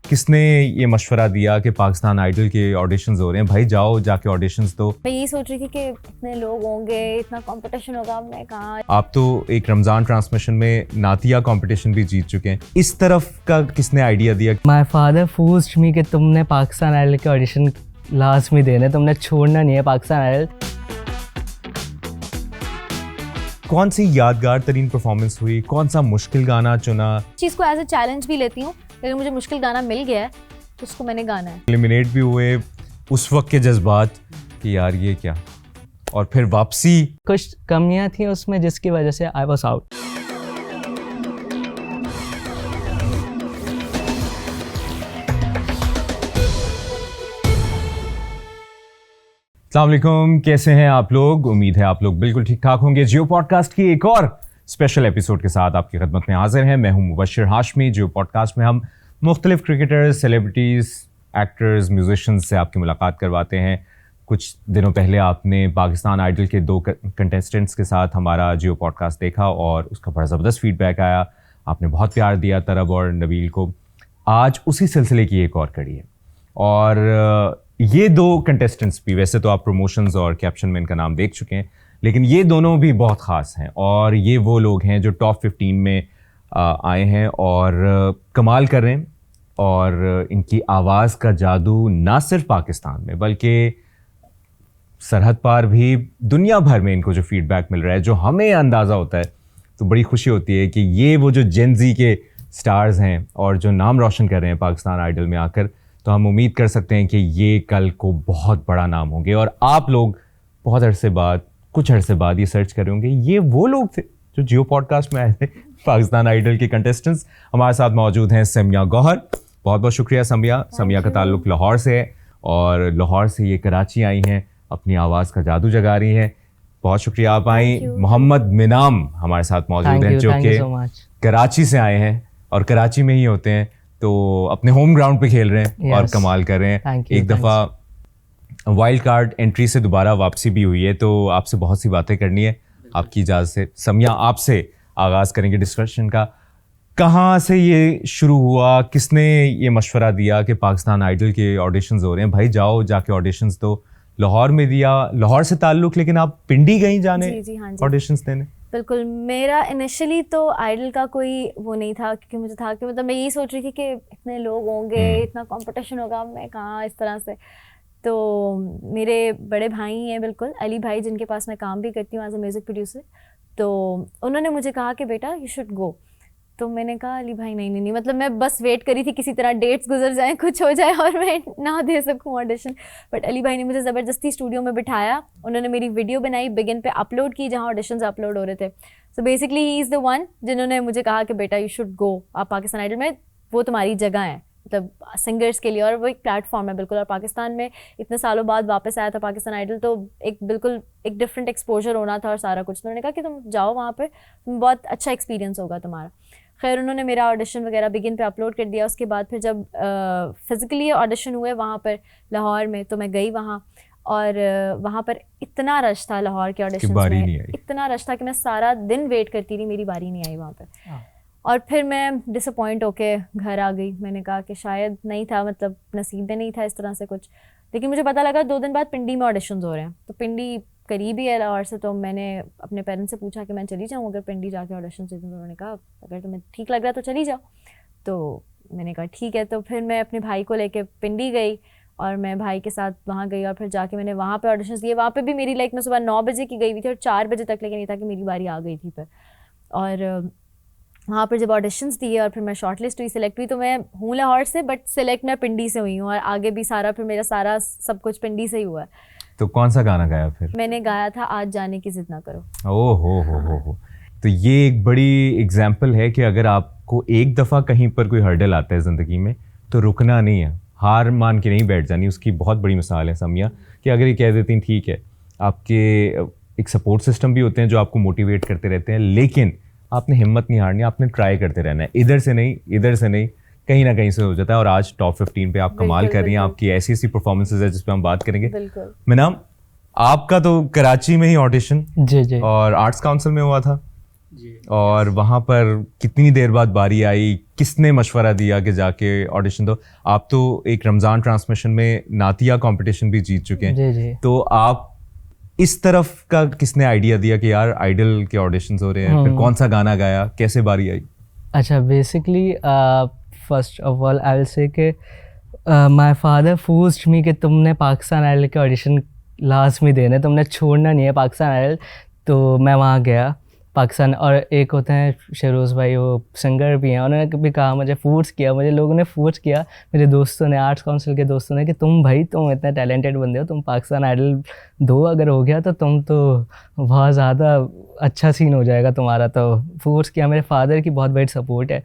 किसने ये मशवरा दिया कि पाकिस्तान आइडल के ऑडिशंस हो रहे हैं, भाई जाओ जाके ऑडिशंस दो? मैं यही सोच रही थी कि इतने लोग होंगे, इतना कंपटीशन होगा, मैं कहाँ। आप तो एक रमज़ान ट्रांसमिशन में नातिया कंपटीशन भी जीत चुके हैं, इस तरफ का किसने आइडिया दिया? माई फादर फोर्स्ड मी कि तुमने पाकिस्तान आइडल के ऑडिशन लास्ट में देने, तुमने छोड़ना नहीं है पाकिस्तान आइडल। कौन सी यादगार तरीन परफॉर्मेंस हुई, कौन सा मुश्किल गाना चुना? चीज़ को एज ए चैलेंज भी लेती हूँ, लेकिन मुझे मुश्किल गाना मिल गया है तो उसको मैंने गाना है। एलिमिनेट भी हुए, उस वक्त के जज्बात कि यार ये क्या, और फिर वापसी। कुछ कमियां थी उसमें जिसकी वजह से आई वॉज आउट। अस्सलाम वालेकुम, कैसे हैं आप लोग? उम्मीद है आप लोग बिल्कुल ठीक ठाक होंगे। जियो पॉडकास्ट की एक और स्पेशल एपिसोड के साथ आपकी खिदमत में हाजिर हैं। मैं हूं मुबशिर हाशमी। जियो पॉडकास्ट में हम मुख्तलिफ क्रिकेटर्स, सेलिब्रिटीज़, एक्टर्स, म्यूजिशियंस से आपकी मुलाकात करवाते हैं। कुछ दिनों पहले आपने पाकिस्तान आइडल के 2 कंटेस्टेंट्स के साथ हमारा जियो पॉडकास्ट देखा और उसका बड़ा ज़बरदस्त फीडबैक आया। आपने बहुत प्यार दिया तरब और नबील को। आज उसी सिलसिले की एक और कड़ी है, और ये 2 कंटेस्टेंट्स भी, वैसे तो आप प्रमोशंस और कैप्शन में इनका नाम देख चुके हैं, लेकिन ये दोनों भी बहुत ख़ास हैं। और ये वो लोग हैं जो टॉप 15 में आए हैं और कमाल कर रहे हैं। और इनकी आवाज़ का जादू ना सिर्फ पाकिस्तान में बल्कि सरहद पार भी दुनिया भर में इनको जो फीडबैक मिल रहा है, जो हमें अंदाज़ा होता है, तो बड़ी खुशी होती है कि ये वो जो जेन ज़ी के स्टार्स हैं और जो नाम रोशन कर रहे हैं पाकिस्तान आइडल में आकर, तो हम उम्मीद कर सकते हैं कि ये कल को बहुत बड़ा नाम होंगे। और आप लोग बहुत अरसे बाद, कुछ अरसे बाद ये सर्च कर रहे होंगे, ये वो लोग थे जो जियो पॉडकास्ट में आए थे, पाकिस्तान आइडल के कंटेस्टेंट्स। हमारे साथ मौजूद हैं समिया गौहर। बहुत बहुत शुक्रिया समिया। समिया का ताल्लुक़ लाहौर से है और लाहौर से ये कराची आई हैं, अपनी आवाज़ का जादू जगा रही हैं। बहुत शुक्रिया आप आई। मोहम्मद मिनाम हमारे साथ मौजूद हैं, जो कि कराची से आए हैं और कराची में ही होते हैं, तो अपने होम ग्राउंड पे खेल रहे हैं और कमाल कर रहे हैं। एक दफ़ा वाइल्ड कार्ड एंट्री से दोबारा वापसी भी हुई है, तो आपसे बहुत सी बातें करनी है, आपकी इजाज़त से। समिया, आपसे आगाज़ करेंगे डिस्कशन का। कहाँ से ये शुरू हुआ, किसने ये मशवरा दिया कि पाकिस्तान आइडल के ऑडिशंस हो रहे हैं, भाई जाओ जाके ऑडिशंस दो? लाहौर में दिया, लाहौर से ताल्लुक़, लेकिन आप पिंडी गई जाने ऑडिशंस देने? बिल्कुल, मेरा इनिशियली तो आइडल का कोई वो नहीं था, क्योंकि मुझे था कि मतलब मैं यही सोच रही थी कि इतने लोग होंगे, इतना कंपटीशन होगा, मैं कहाँ इस तरह से। तो मेरे बड़े भाई हैं, बिल्कुल अली भाई, जिनके पास मैं काम भी करती हूँ एज अ म्यूज़िक प्रोड्यूसर, तो उन्होंने मुझे कहा कि बेटा यू शुड गो। तो मैंने कहा अली भाई नहीं, मतलब मैं बस वेट करी थी किसी तरह डेट्स गुजर जाएं, कुछ हो जाए और मैं ना दे सकूं ऑडिशन। बट अली भाई ने मुझे ज़बरदस्ती स्टूडियो में बिठाया, उन्होंने मेरी वीडियो बनाई, बिगिन पे अपलोड की जहां ऑडिशंस अपलोड हो रहे थे। So basically he is the one जिन्होंने मुझे कहा कि बेटा यू शुड गो, आप पाकिस्तान आइडल में, वो तुम्हारी जगह है, मतलब सिंगर्स के लिए, और वो एक प्लेटफॉर्म है बिल्कुल। और पाकिस्तान में इतने सालों बाद वापस आया था पाकिस्तान आइडल, तो एक बिल्कुल एक डिफरेंट एक्सपोजर होना था और सारा कुछ। तो उन्होंने कहा कि तुम जाओ वहाँ पे, बहुत अच्छा एक्सपीरियंस होगा तुम्हारा। खैर, उन्होंने मेरा ऑडिशन वगैरह बिगिन पे अपलोड कर दिया। उसके बाद फिर जब फिज़िकली ऑडिशन हुए वहाँ पर लाहौर में, तो मैं गई वहाँ, और वहाँ पर इतना रश था लाहौर के ऑडिशन में, इतना रश था कि मैं सारा दिन वेट करती रही, मेरी बारी नहीं आई वहाँ पर। और फिर मैं डिसअपॉइंट होके घर आ गई। मैंने कहा कि शायद नहीं था, मतलब नसीब में नहीं था इस तरह से कुछ। लेकिन मुझे पता लगा 2 दिन बाद पिंडी में ऑडिशंस हो रहे हैं, तो पिंडी करीब ही है लाहौर से, तो मैंने अपने पेरेंट्स से पूछा कि मैं चली जाऊँ अगर पिंडी जाके ऑडिशन दे दूँ। उन्होंने कहा अगर तुम्हें ठीक लग रहा है तो चली जाओ। तो मैंने कहा ठीक है। तो फिर मैं अपने भाई को लेके पिंडी गई और मैं भाई के साथ वहाँ गई, और फिर जाके मैंने वहाँ पे ऑडिशंस दिए। वहाँ पे भी मेरी मैं सुबह 9 बजे की गई हुई थी और 4 बजे तक, लेकिन ये था कि मेरी बारी आ गई थी फिर। और वहाँ पर जब ऑडिशंस दिए और फिर मैं शॉर्ट लिस्ट हुई, सिलेक्ट हुई, तो मैं हूँ लाहौर से, बट सिलेक्ट मैं पिंडी से हुई हूँ, और आगे भी सारा फिर मेरा सारा सब कुछ पिंडी से ही हुआ है। तो कौन सा गाना गाया फिर? मैंने गाया था आज जाने की जिद ना करो। ओ हो। तो ये एक बड़ी एग्जाम्पल है कि अगर आपको एक दफ़ा कहीं पर कोई हर्डल आता है ज़िंदगी में, तो रुकना नहीं है, हार मान के नहीं बैठ जानी। उसकी बहुत बड़ी मिसाल है समिया, कि अगर ये कह देती हैं ठीक है, आपके एक सपोर्ट सिस्टम भी होते हैं जो आपको मोटिवेट करते रहते हैं, लेकिन आपने हिम्मत नहीं हारनी, आपने ट्राई करते रहना है, इधर से नहीं, कहीं ना कहीं से हो जाता है। और आज टॉप 15 पे आप कमाल कर रही हैं। आपकी ऐसी परफॉर्मेंसेस है जिस पे हम बात करेंगे। मिनाम, आपका तो कराची में ही ऑडिशन और आर्ट्स काउंसिल में हुआ था, और वहाँ पर कितनी देर बाद बारी आई, किसने मशवरा दिया कि जाके ऑडिशन दो? आप तो एक रमज़ान ट्रांसमिशन में नातिया कंपटीशन भी जीत चुके हैं, जी जी। तो आप इस तरफ का किसने आइडिया दिया कि यार आइडल के ऑडिशंस हो रहे हैं, फिर कौन सा गाना गाया, कैसे बारी आई? अच्छा, basically first of all I will say कि माय फादर फोर्स्ड मी कि तुमने पाकिस्तान आइडल के ऑडिशन लाजमी देने, तुमने छोड़ना नहीं है पाकिस्तान आइडल। तो मैं वहाँ गया पाकिस्तान, और एक होते हैं शेरोज़ भाई, वो सिंगर भी हैं, उन्होंने भी कहा, मुझे फोर्स किया, मुझे लोगों ने फोर्स किया, मेरे दोस्तों ने, आर्ट्स काउंसिल के दोस्तों ने, कि तुम इतने टैलेंटेड बंदे हो, तुम पाकिस्तान आइडल दो, अगर हो गया तो तुम तो बहुत ज़्यादा अच्छा सीन हो जाएगा तुम्हारा। तो फोर्स किया। मेरे फादर की बहुत बड़ी सपोर्ट है।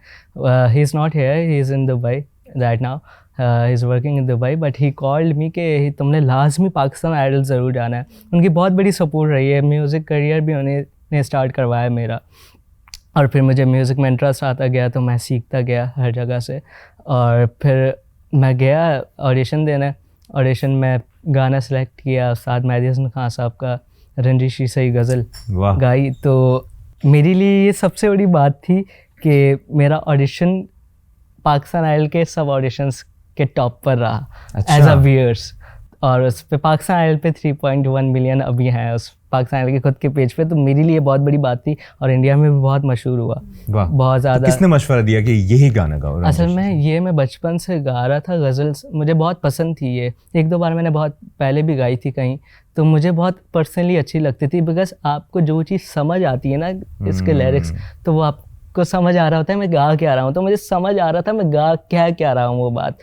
He is not here, he is in Dubai right now, he is working in Dubai, but he called me कि तुमने लाजमी पाकिस्तान आइडल ज़रूर जाना है। उनकी बहुत बड़ी सपोर्ट रही है, म्यूज़िक करियर भी उन्हें ने स्टार्ट करवाया मेरा, और फिर मुझे म्यूज़िक में इंटरेस्ट आता गया, तो मैं सीखता गया हर जगह से। और फिर मैं गया ऑडिशन देने, ऑडिशन में गाना सेलेक्ट किया, उस्ताद मेहदी हसन खान साहब का रंजिशी सही गज़ल गाई। तो मेरे लिए ये सबसे बड़ी बात थी कि मेरा ऑडिशन पाकिस्तान आइडल के सब ऑडिशंस के टॉप पर रहा एज अ व्यूअर्स, और उस पे पाकिस्तान आइडल पे 3.1 मिलियन अभी हैं उस पाकिस्तान आइडल के खुद के पेज पे। तो मेरे लिए बहुत बड़ी बात थी, और इंडिया में भी बहुत मशहूर हुआ, बहुत ज़्यादा। तो किसने मशवरा दिया कि यही गाना गाओ? असल में ये मैं बचपन से गा रहा था गज़ल्स, मुझे बहुत पसंद थी ये, एक दो बार मैंने बहुत पहले भी गाई थी कहीं, तो मुझे बहुत पर्सनली अच्छी लगती थी, बिकॉज आपको जो चीज़ समझ आती है ना इसके लिरिक्स, तो वो आपको समझ आ रहा होता है मैं गा क्या रहा हूँ, तो मुझे समझ आ रहा था मैं गा क्या रहा हूँ वो बात,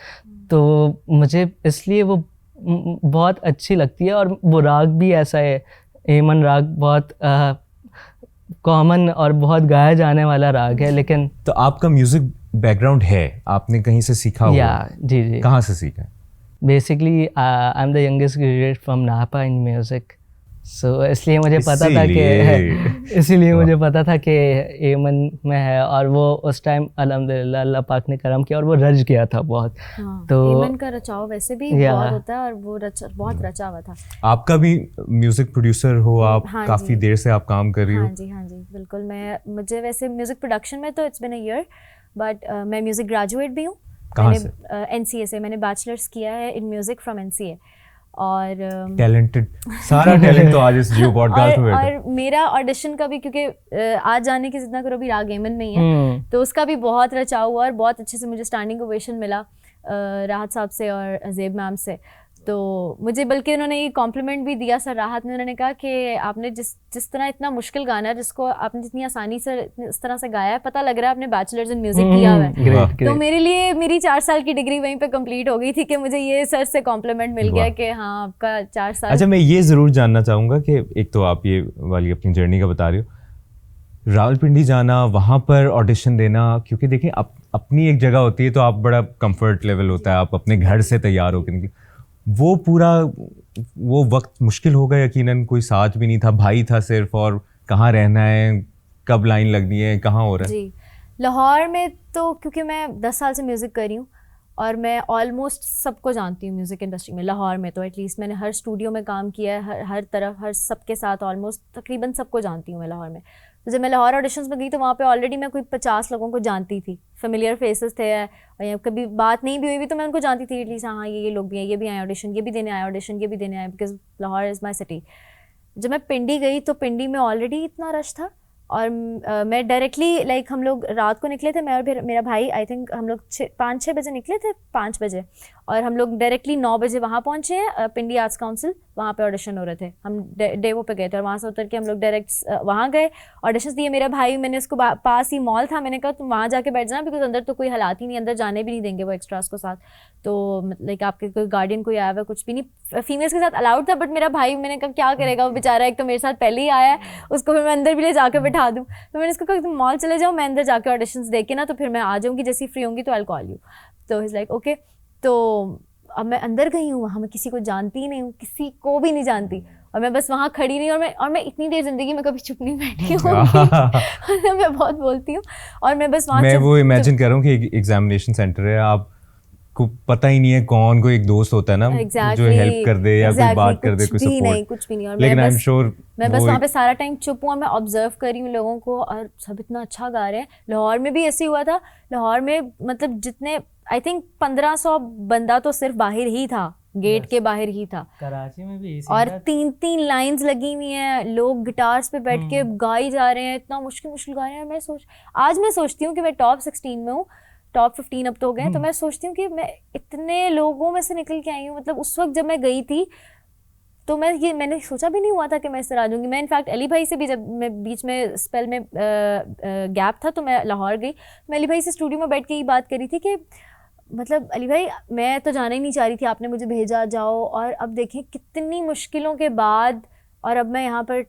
तो मुझे इसलिए वो बहुत अच्छी लगती है। और वो राग भी ऐसा है, एमन राग बहुत कॉमन और बहुत गाया जाने वाला राग है। लेकिन तो आपका म्यूजिक बैकग्राउंड है, आपने कहीं से सीखा हुआ? या जी, कहाँ से सीखा? Basically I am the youngest graduate from नापा इन म्यूज़िक, सो इसलिए मुझे पता था कि इसीलिए मुझे पता था कि एमन में है, और वो उस टाइम अल्हम्दुलिल्लाह अल्लाह पाक ने करम किया और वो रच गया था बहुत। हाँ, तो एमन का रचाव वैसे भी बहुत होता है, और वो बहुत रचा हुआ था। आपका भी म्यूजिक प्रोड्यूसर हो आप? हाँ काफ़ी देर से आप काम कर रही हो? हाँ जी बिल्कुल। मुझे वैसे म्यूज़िक प्रोडक्शन में तो it's been a year, but मैं म्यूज़िक ग्रेजुएट भी हूँ। कहाँ से? NCA से मैंने बैचलर्स किया है इन म्यूज़िक फ्रॉम NCA। और टैलेंटेड, सारा टैलेंट तो आज इस जियो पॉडकास्ट में बैठा। और मेरा ऑडिशन का भी, क्योंकि आज जाने की जितना करो भी राग एमन में ही है, तो उसका भी बहुत रचा हुआ, और बहुत अच्छे से मुझे स्टैंडिंग ओवेशन मिला राहत साहब से और अजेब मैम से। तो मुझे बल्कि उन्होंने ये कॉम्प्लीमेंट भी दिया सर राहत ने, उन्होंने कहा कि आपने जिस तरह इतना मुश्किल गाना है जिसको आपने जितनी आसानी से इस तरह से गाया है, पता लग रहा है आपने बैचलर्स इन म्यूजिक किया हुआ है। तो मेरे लिए मेरी 4 साल की डिग्री वहीं पे कंप्लीट हो गई थी कि मुझे ये सर से कॉम्प्लीमेंट मिल गया कि हाँ आपका 4 साल। अच्छा, मैं ये ज़रूर जानना चाहूँगा कि एक तो आप ये वाली अपनी जर्नी का बता रही हो, रावलपिंडी जाना, वहाँ पर ऑडिशन देना, क्योंकि देखिए अपनी एक जगह होती है तो आप बड़ा कंफर्ट लेवल होता है, आप अपने घर से तैयार होकर निकले, वो पूरा वो वक्त मुश्किल होगा यकीनन, कोई साथ भी नहीं था, भाई था सिर्फ, और कहाँ रहना है, कब लाइन लगनी है, कहाँ हो रहा है? जी, लाहौर में तो क्योंकि मैं 10 साल से म्यूज़िक कर रही हूँ और मैं ऑलमोस्ट सबको जानती हूँ म्यूज़िक इंडस्ट्री में। लाहौर में तो एटलीस्ट मैंने हर स्टूडियो में काम किया है, हर तरफ, हर सबके साथ ऑलमोस्ट तकरीबन सबको जानती हूँ मैं लाहौर में। तो जब मैं लाहौर ऑडिशंस में गई तो वहाँ पे ऑलरेडी मैं कोई 50 लोगों को जानती थी, फेमिलियर फेसेस थे, और कभी बात नहीं भी हुई भी तो मैं उनको जानती थी एटलीस्ट, हाँ ये लोग भी हैं, ये भी आए ऑडिशन, ये भी देने आए ऑडिशन, ये भी देने आए, because Lahore is my city. जब मैं पिंडी गई तो पिंडी में ऑलरेडी इतना रश था, और मैं डायरेक्टली लाइक हम लोग रात को निकले थे, मैं और फिर मेरा भाई, आई थिंक हम लोग 5-6 बजे निकले थे, 5 बजे, और हम लोग डायरेक्टली 9 बजे वहाँ पहुँचे हैं, पिंडी आर्ट्स काउंसिल, वहाँ पे ऑडिशन हो रहे थे, हम डेवो पे गए थे, और वहाँ से उतर के हम लोग डायरेक्ट वहाँ गए, ऑडिशंस दिए। मेरा भाई, मैंने उसको पास ही मॉल था, मैंने कहा तुम वहाँ जाके बैठ जाना, बिकॉज अंदर तो कोई हालात ही नहीं, अंदर जाने भी नहीं देंगे वो एक्स्ट्रास को साथ, तो लाइक आपके कोई गार्डियन कोई आया हुआ कुछ भी नहीं, फीमेल्स के साथ अलाउड था, बट मेरा भाई, मैंने कहा क्या करेगा वो बेचारा, एक तो मेरे साथ पहले ही आया है, उसको फिर मैं अंदर भी ले जाकर बैठा दूँ, तो मैंने उसको कहा तुम मॉल चले जाओ, मैं अंदर जाकर ऑडिशंस दे के ना तो फिर मैं आ जाऊँगी, जैसी फ्री होंगी तो आई विल कॉल यू। तो इज़ लाइक ओके। तो अब मैं अंदर गई हूँ, वहाँ मैं किसी को जानती ही नहीं हूँ, किसी को भी नहीं जानती, और मैं बस वहाँ खड़ी नहीं, और मैं इतनी देर ज़िंदगी में कभी चुप नहीं बैठी हूँ मैं बहुत बोलती हूँ, और मैं बस वहाँ मैं वो इमेजिन कर रहा हूँ कि एग्जामिनेशन सेंटर है, आप को पता ही नहीं है कौन, कोई एक दोस्त होता है ना जो हेल्प कर दे या कोई बात कर दे, कोई सपोर्ट। कुछ भी नहीं। और लेकिन आई एम श्योर मैं बस वहाँ पे सारा टाइम चुप हूँ, मैं ऑब्जर्व कर रही हूँ लोगों को और सब इतना अच्छा गा रहे हैं। लाहौर में भी ऐसे हुआ था, लाहौर में मतलब जितने आई थिंक 1500 बंदा तो सिर्फ बाहर ही था, गेट के बाहर ही था। कराची में भी और 3-3 लाइंस लगी हुई हैं, लोग गिटार्स पे बैठ के गाई जा रहे हैं, इतना मुश्किल गा रहे हैं। आज मैं सोचती हूँ कि मैं टॉप 16 में हूँ, टॉप 15 अब तो हो गए, तो मैं सोचती हूँ कि मैं इतने लोगों में से निकल के आई हूँ। मतलब उस वक्त जब मैं गई थी तो मैंने सोचा भी नहीं हुआ था कि मैं इस तरह आ जाऊँगी। मैं इनफैक्ट अली भाई से भी, जब मैं बीच में स्पेल में गैप था तो मैं लाहौर गई, मैं अली भाई से स्टूडियो में बैठ के ये बात करी थी कि मतलब अली भाई मैं तो जाना ही नहीं चाह रही थी, आपने मुझे भेजा, जाओ। और अब देखें कितनी मुश्किलों के बाद, और अब मैं यहाँ पर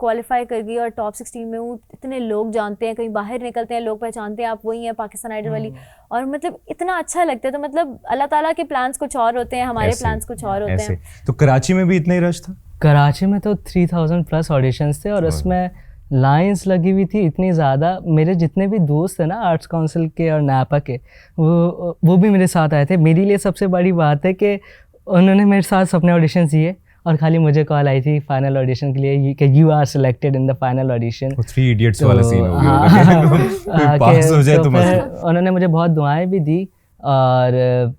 क्वालिफाई कर गई और टॉप 16 में हूँ। इतने लोग जानते हैं, कहीं बाहर निकलते हैं लोग पहचानते हैं आप वही हैं पाकिस्तान आइडल वाली, और मतलब इतना अच्छा लगता है। तो मतलब अल्लाह ताला के प्लान्स कुछ और होते हैं, हमारे प्लान्स कुछ और होते हैं। तो कराची में भी इतना ही रश था? कराची में तो 3000 प्लस ऑडिशंस थे और उसमें लाइंस लगी हुई थी इतनी ज़्यादा। मेरे जितने भी दोस्त हैं ना आर्ट्स काउंसिल के और नापा के, वो भी मेरे साथ आए थे। मेरे लिए सबसे बड़ी बात है कि उन्होंने मेरे साथ अपने ऑडिशंस दिए और खाली मुझे कॉल आई थी फाइनल ऑडिशन के लिए कि you are selected in the final audition. 3 idiots वाला सीन हो गया, पास हो जाए तो मस्त। उन्होंने मुझे बहुत दुआएं भी दी और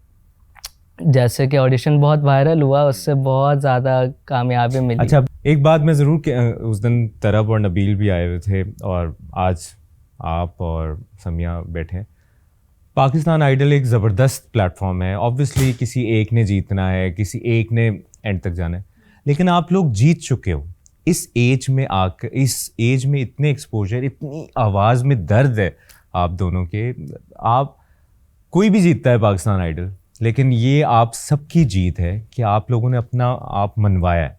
जैसे कि ऑडिशन बहुत वायरल हुआ, उससे बहुत ज़्यादा कामयाबी मिली। अच्छा, एक बात मैं ज़रूर, उस दिन तरब और नबील भी आए हुए थे और आज आप और समिया बैठे। पाकिस्तान आइडल एक ज़बरदस्त प्लेटफॉर्म है, ऑब्वियसली किसी एक ने जीतना है, किसी एक ने एंड तक जाना है, लेकिन आप लोग जीत चुके हो इस एज में आकर। इस एज में इतने एक्सपोजर, इतनी आवाज़ में दर्द है आप दोनों के। आप कोई भी जीतता है पाकिस्तान आइडल, लेकिन ये आप सबकी जीत है कि आप लोगों ने अपना आप मनवाया है।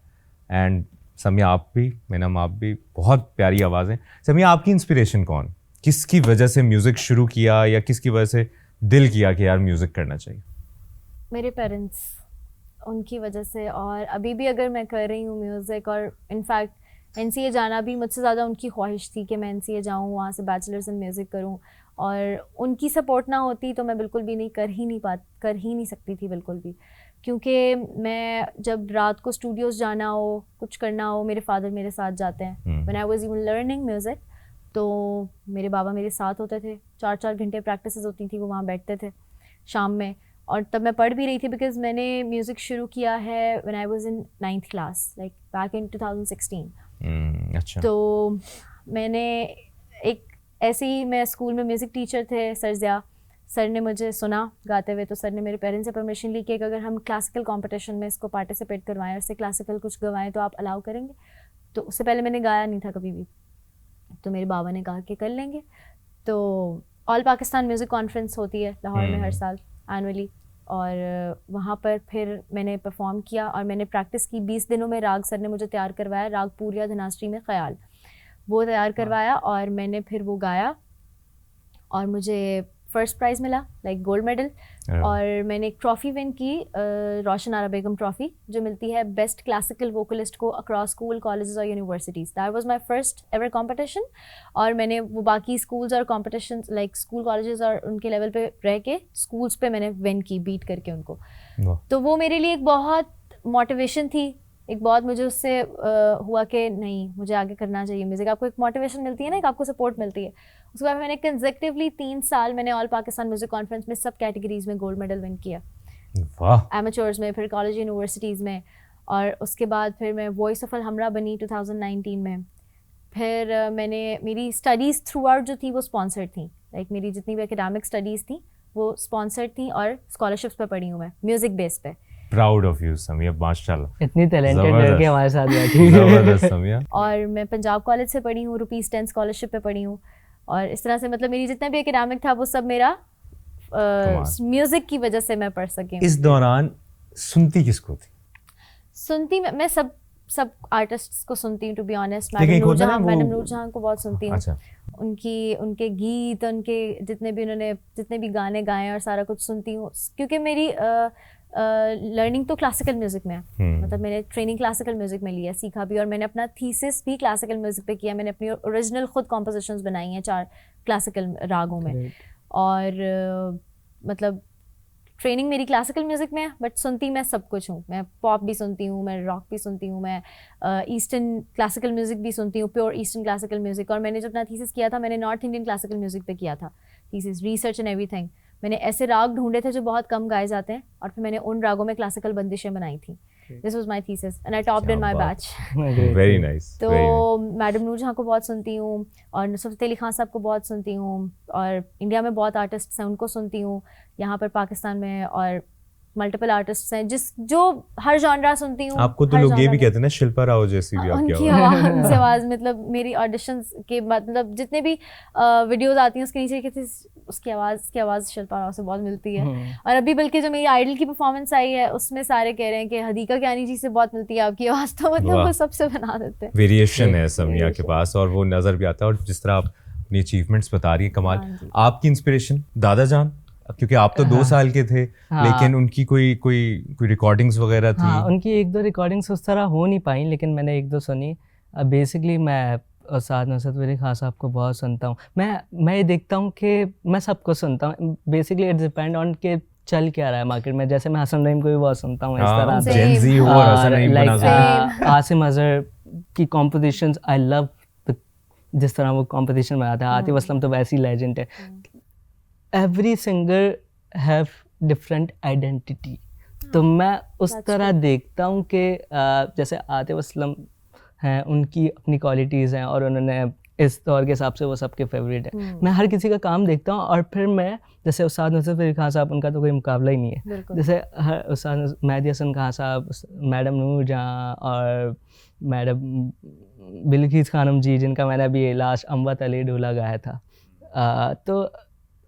एंड समिया आप भी, मैनम आप भी, बहुत प्यारी आवाज़ है। समिया, आपकी इंस्पिरेशन कौन, किसकी वजह से म्यूज़िक शुरू किया या किसकी वजह से दिल किया कि यार म्यूज़िक करना चाहिए? मेरे पेरेंट्स, उनकी वजह से। और अभी भी अगर मैं कर रही हूँ म्यूज़िक, और इनफैक्ट NCA जाना भी मुझसे ज़्यादा उनकी ख्वाहिश थी कि मैं NCA जाऊँ, वहाँ से बैचलर्स इन म्यूज़िक करूँ। और उनकी सपोर्ट ना होती तो मैं बिल्कुल भी कर ही नहीं सकती थी बिल्कुल भी। क्योंकि मैं जब रात को स्टूडियोज़ जाना हो, कुछ करना हो, मेरे फादर मेरे साथ जाते हैं। When I was even learning music तो मेरे बाबा मेरे साथ होते थे, 4-4 घंटे प्रैक्टिसेस होती थी, वो वहाँ बैठते थे शाम में। और तब मैं पढ़ भी रही थी बिकॉज मैंने म्यूज़िक शुरू किया है when I was in 9th class, like back in 2016। अच्छा। तो मैंने एक ऐसे ही, मैं स्कूल में म्यूज़िक टीचर थे सर ज़िया, सर ने मुझे सुना गाते हुए, तो सर ने मेरे पेरेंट्स से परमिशन ली कि अगर हम क्लासिकल कंपटीशन में इसको पार्टिसिपेट करवाएं और इससे क्लासिकल कुछ गवाएं तो आप अलाउ करेंगे। तो उससे पहले मैंने गाया नहीं था कभी भी, तो मेरे बाबा ने कहा कि कर लेंगे। तो ऑल पाकिस्तान म्यूज़िक कॉन्फ्रेंस होती है लाहौर में हर साल एनुअली, और वहाँ पर फिर मैंने परफॉर्म किया और मैंने प्रैक्टिस की 20 दिनों में। राग सर ने मुझे तैयार करवाया, राग पूरिया धनाश्री में ख़याल, वो तैयार करवाया और मैंने फिर वो गाया और मुझे फर्स्ट प्राइज़ मिला, लाइक गोल्ड मेडल। और मैंने एक ट्रॉफ़ी विन की, रोशन आरा बेगम ट्रॉफ़ी, जो मिलती है बेस्ट क्लासिकल वोकलिस्ट को अक्रॉस स्कूल, कॉलेजेस और universities. That was my first ever competition. और मैंने वो बाकी स्कूल्स और कॉम्पिटिशन, लाइक स्कूल कॉलेजेस और उनके लेवल पे रह के स्कूल्स पे मैंने विन की, बीट करके उनको। तो वो मेरे लिए एक बहुत मोटिवेशन थी, एक बहुत मुझे उससे हुआ कि नहीं, मुझे आगे करना चाहिए म्यूज़िक। आपको एक मोटिवेशन मिलती है ना, एक आपको सपोर्ट मिलती है। उसके बाद मैंने कंसेक्टिवली 3 साल मैंने ऑल पाकिस्तान म्यूज़िक कॉन्फ्रेंस में सब कैटेगरीज में गोल्ड मेडल विन किया। वाह। एमेच्योर्स में, फिर कॉलेज यूनिवर्सिटीज़ में, और उसके बाद फिर मैं वॉइस ऑफ अल हमरा बनी 2019 में। फिर मेरी स्टडीज़ थ्रू आउट जो थी वो स्पॉन्सर्ड थी, लाइक मेरी जितनी भी एकेडमिक स्टडीज़ थी वो स्पॉन्सर्ड थी और स्कॉलरशिप्स पे पढ़ी हूँ मैं म्यूज़िक बेस पे। प्राउड ऑफ यू समिया, माशाल्लाह, इतनी टैलेंटेड लड़के हमारे साथ बैठी। जबरदस्त समिया। और मैं पंजाब कॉलेज से पढ़ी हूँ, ₹10 स्कॉलरशिप पे पढ़ी हूँ। और इस तरह से मतलब मेरी जितना भी एकेडमिक था वो सब मेरा म्यूज़िक की वजह से मैं पढ़ सकी हूँ। इस दौरान सुनती किसको थी? सुनती मैं सब आर्टिस्ट्स को सुनती हूँ, टू बी ऑनेस्ट। लेकिन एक होता है ना मैडम वो- नूर जहाँ को बहुत सुनती हूँ। अच्छा। उनके गीत, उनके जितने भी गाने गाए और सारा कुछ सुनती हूँ, क्योंकि मेरी लर्निंग तो क्लासिकल म्यूज़िक में है। मतलब मैंने ट्रेनिंग क्लासिकल म्यूज़िक में लिया, सीखा भी, और मैंने अपना थीसिस भी क्लासिकल म्यूज़िक पे किया। मैंने अपनी ओरिजिनल खुद कॉम्पोजिशंस बनाई हैं 4 क्लासिकल रागों में। और मतलब ट्रेनिंग मेरी क्लासिकल म्यूज़िक में है, बट सुनती मैं सब कुछ हूँ। मैं पॉप भी सुनती हूँ, मैं रॉक भी सुनती हूँ, मैं ईस्टर्न क्लासिकल म्यूज़िक भी सुनती हूँ, प्योर ईस्टर्न क्लासिकल म्यूज़िक। और मैंने जब अपना थीसिस किया था, मैंने नॉर्थ इंडियन क्लासिकल म्यूज़िक पे किया था थीसिस, रिसर्च एंड एवरीथिंग। मैंने ऐसे राग ढूंढे थे जो बहुत कम गाए जाते हैं, और फिर मैंने उन रागों में क्लासिकल बंदिशें बनाई थी। This was my thesis and I topped in my batch. Very nice. तो मैडम नूर जहाँ को बहुत सुनती हूँ, और नुसरत फ़तेह अली खान साहब को बहुत सुनती हूँ, और इंडिया में बहुत आर्टिस्ट्स हैं उनको सुनती हूँ, यहाँ पर पाकिस्तान में और मल्टीपल आर्टिस्ट्स हैं जो हर जॉनरा सुनती हूँ। आपको तो लोग ये भी कहते हैं ना शिल्पा राव जैसी भी आपकी उनकी आवाज। आवाज़ मतलब मेरी ऑडिशंस के बाद मतलब जितने भी वीडियोस आती हैं उसके नीचे कहते उसकी आवाज़ शिल्पा राव से बहुत मिलती है। और अभी बल्कि जो मेरी आइडल की परफॉर्मेंस आई है उसमें सारे कह रहे हैं कि हदीका कियानी जी से बहुत मिलती है आपकी आवाज़, तो मतलब वो सबसे बना देते हैं। वेरिएशन है समिया के पास, और वो नज़र भी आता है। और जिस तरह आप अपनी अचीवमेंट्स बता रही है, कमाल। आपकी इंस्पिरेशन दादा जान, क्योंकि आप तो 2 साल के थे, लेकिन उनकी कोई रिकॉर्डिंग्स वगैरह थी? हाँ, उनकी 1-2 रिकॉर्डिंग्स उस तरह हो नहीं पाई, लेकिन मैंने 1-2 सुनी। बेसिकली मैं उस्ताद नुसरत फ़तेह अली खान साहब को बहुत सुनता हूँ। मैं ये देखता हूँ कि मैं सबको सुनता हूँ, बेसिकली इट डिपेंड ऑन के चल क्या रहा है मार्केट में। जैसे मैं हसन रहीम को भी बहुत सुनता हूँ इस तरह से, जेन ज़ी हो और हसन रहीम बना लाइक आसिम अजहर की कॉम्पोजिशंस आई लव, जिस तरह वो कॉम्पोजिशन बनाता है। आतिफ असलम तो वैसी लेजेंड है। Every singer have different identity, तो मैं उस तरह देखता हूँ कि जैसे आतिफ असलम हैं, उनकी अपनी क्वालिटीज़ हैं, और उन्होंने इस दौर के हिसाब से वो सबके फेवरेट है। मैं हर किसी का काम देखता हूँ, और फिर मैं जैसे उस्ताद नुसरत फ़तेह अली खान साहब, उनका तो कोई मुकाबला ही नहीं है। जैसे उस्ताद मेहदी हसन खान साहब, मैडम नूर जहाँ, और मैडम बिल्किस खानम जी, जिनका मैंने अभी लास्ट अम्बा तले ढोला गाया था। तो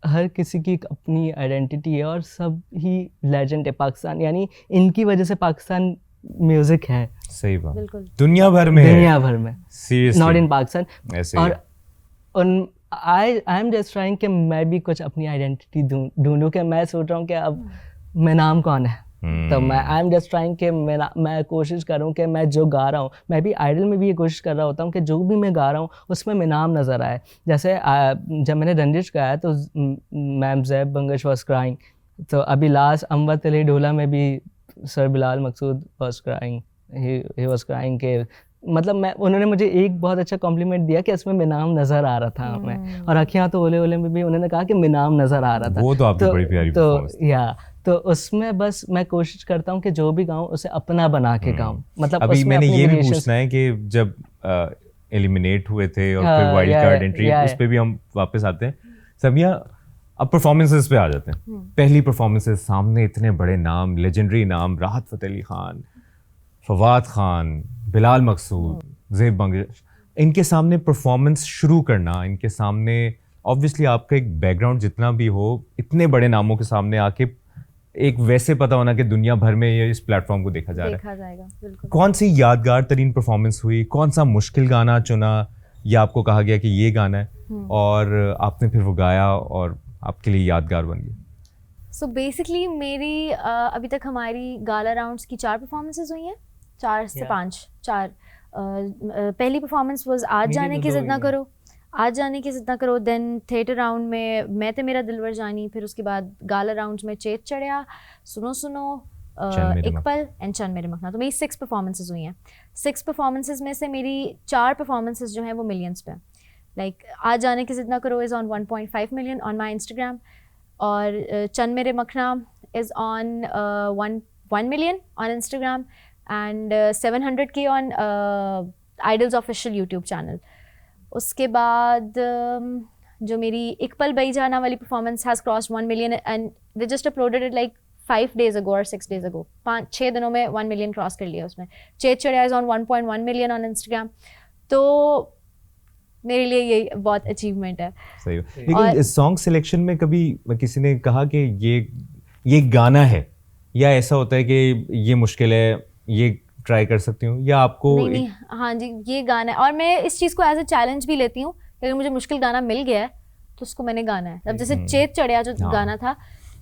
हर किसी की एक अपनी आइडेंटिटी है, और सब ही लेजेंड है पाकिस्तान, यानी इनकी वजह से पाकिस्तान म्यूजिक है। सही बात, दुनिया भर में, सीरियसली, नॉट इन पाकिस्तान। ऐसे और आई एम जस्ट ट्राइंग कि मैं भी कुछ अपनी आइडेंटिटी ढूंढूं, कि मैं सोच रहा हूँ कि अब मैं नाम कौन है। तो मैं आई एम जस्ट ट्राइंग कि मैं कोशिश कर रहा हूँ कि मैं जो गा रहा हूँ, मैं भी आइडल में भी ये कोशिश कर रहा होता हूँ कि जो भी मैं गा रहा हूँ उसमें मैं नाम नज़र आए। जैसे जब मैंने रंजिश गाया तो ma'am Zeb Bangash was crying, तो अभी लास्ट अम्बा तले ढोला में भी sir Bilal Maqsood was crying, he was crying के मतलब उन्होंने मुझे एक बहुत अच्छा कॉम्प्लीमेंट दिया कि इसमें मैं नाम नज़र आ रहा था मैं, और अखियाँ तो ओले ओले में भी उन्होंने कहा कि मैं नाम नज़र आ रहा था। वो तो आपकी बड़ी प्यारी परफॉर्मेंस थी। तो उसमें बस मैं कोशिश करता हूँ कि जो भी गाऊँ उसे अपना बना के गाऊँ। मतलब अभी मैंने ये भी पूछना है कि जब एलिमिनेट हुए थे और फिर वाइल्ड कार्ड एंट्री, उस पर भी हम वापस आते हैं। समिया, अब परफॉर्मेंसेस पे आ जाते हैं। पहली परफॉर्मेंसेस, सामने इतने बड़े नाम, लेजेंडरी नाम, राहत फ़तेह अली खान, फवाद खान, बिलाल मकसूद, ज़ेब बंगश, इनके सामने परफॉर्मेंस शुरू करना, इनके सामने ऑब्वियसली आपका एक बैकग्राउंड जितना भी हो, इतने बड़े नामों के सामने आके एक वैसे पता होना कि दुनिया भर में ये इस प्लेटफॉर्म को देखा जा रहा है। कौन सी यादगार तरीन परफॉर्मेंस हुई? कौन सा मुश्किल गाना चुना या आपको कहा गया कि ये गाना है और आपने फिर वो गाया और आपके लिए यादगार बन गया? सो बेसिकली मेरी अभी तक हमारी गाला राउंड्स की 4 परफॉर्मेंसेस हुई हैं, 4 से 5, 4। पहली परफॉर्मेंस वाज आज जाने की जिद ना करो, आज जाने की जिद ना करो। देन थिएटर राउंड में मैं ते मेरा दिलवर जानी, फिर उसके बाद गाला राउंड्स में चेत चढ़िया, सुनो सुनो, एक पल एंड चन मेरे मखना। तो मेरी 6 परफॉर्मेंसेस हुई हैं। 6 परफॉर्मेंसेस में से मेरी 4 परफॉर्मेंसेस जो हैं वो मिलियंस पे। लाइक आज जाने की जिद ना करो is on 1.5 million on my Instagram, और चन मेरे मखना is on 1 million on Instagram and 700K on idols official YouTube channel. उसके बाद जो मेरी एक पल बई जाना वाली performance has crossed 1 million and they just uploaded it like 5 days ago और 6 days ago। 5-6 दिनों में 1 मिलियन क्रॉस कर लिया उसमें। चेत चढ़िया is on 1.1 million on Instagram. तो मेरे लिए ये बहुत अचीवमेंट है। सही। लेकिन इस सॉन्ग सिलेक्शन में कभी किसी ने कहा कि ये गाना है, या ऐसा होता है कि ये मुश्किल है, ये ट्राई कर सकती हूँ, या आपको नहीं, हाँ जी ये गाना है, और मैं इस चीज़ को एज ए चैलेंज भी लेती हूँ कि अगर मुझे मुश्किल गाना मिल गया है तो उसको मैंने गाना है। अब जैसे चेत चढ़िया जो गाना था,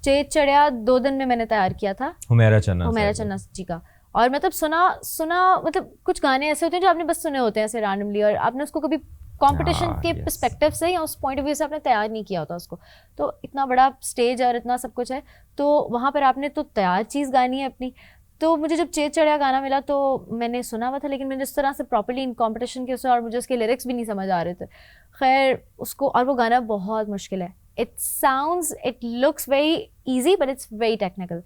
चेत चढ़िया 2 दिन में मैंने तैयार किया था, हुमैरा चन्ना जी का। और मतलब सुना मतलब कुछ गाने ऐसे होते हैं जो आपने बस सुने होते हैं ऐसे रैंडमली, और आपने उसको कभी कंपटीशन हाँ, के yes. पर्सपेक्टिव से या उस पॉइंट ऑफ व्यू से आपने तैयार नहीं किया होता उसको, तो इतना बड़ा स्टेज और इतना सब कुछ है, तो वहाँ पर आपने तो तैयार चीज़ गानी है अपनी। तो मुझे जब चेत चढ़िया गाना मिला तो मैंने सुना हुआ था, लेकिन मैंने जिस तरह से प्रॉपर्ली इन कॉम्पिटिशन के उसमें, और मुझे उसके लिरिक्स भी नहीं समझ आ रहे थे, खैर उसको, और वो गाना बहुत मुश्किल है, it looks very easy but it's very technical.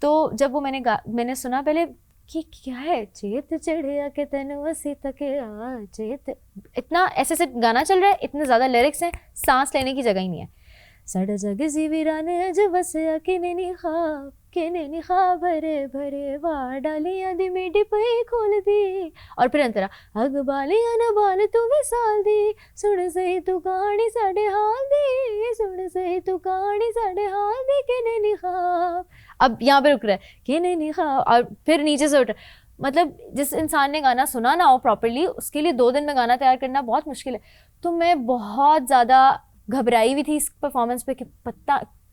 तो जब वो मैंने सुना पहले कि क्या है, चेत चढ़िया के तनु असी तक आ चेत, इतना ऐसे से गाना चल रहा है, इतने ज़्यादा लिरिक्स हैं, सांस लेने की जगह ही नहीं है। सड़ जग जीवीराने जब बसया किने निखा भरे भरे वार डालियां दी मेडी पे खोल दी, और फिर अंतरा अग बालियां न बाल तू विसाल दी, सुन सही तू कहानी साडे हाल दी, सुन सही तू कहानी साडे हाल दी, किने निखा, अब यहाँ पे रुक रहा है किने निखा, और फिर नीचे से उठ, मतलब जिस इंसान ने गाना सुना ना हो प्रॉपर्ली, उसके लिए 2 दिन में गाना तैयार करना बहुत मुश्किल है। तो मैं बहुत ज़्यादा घबराई हुई थी इस परफॉर्मेंस पे कि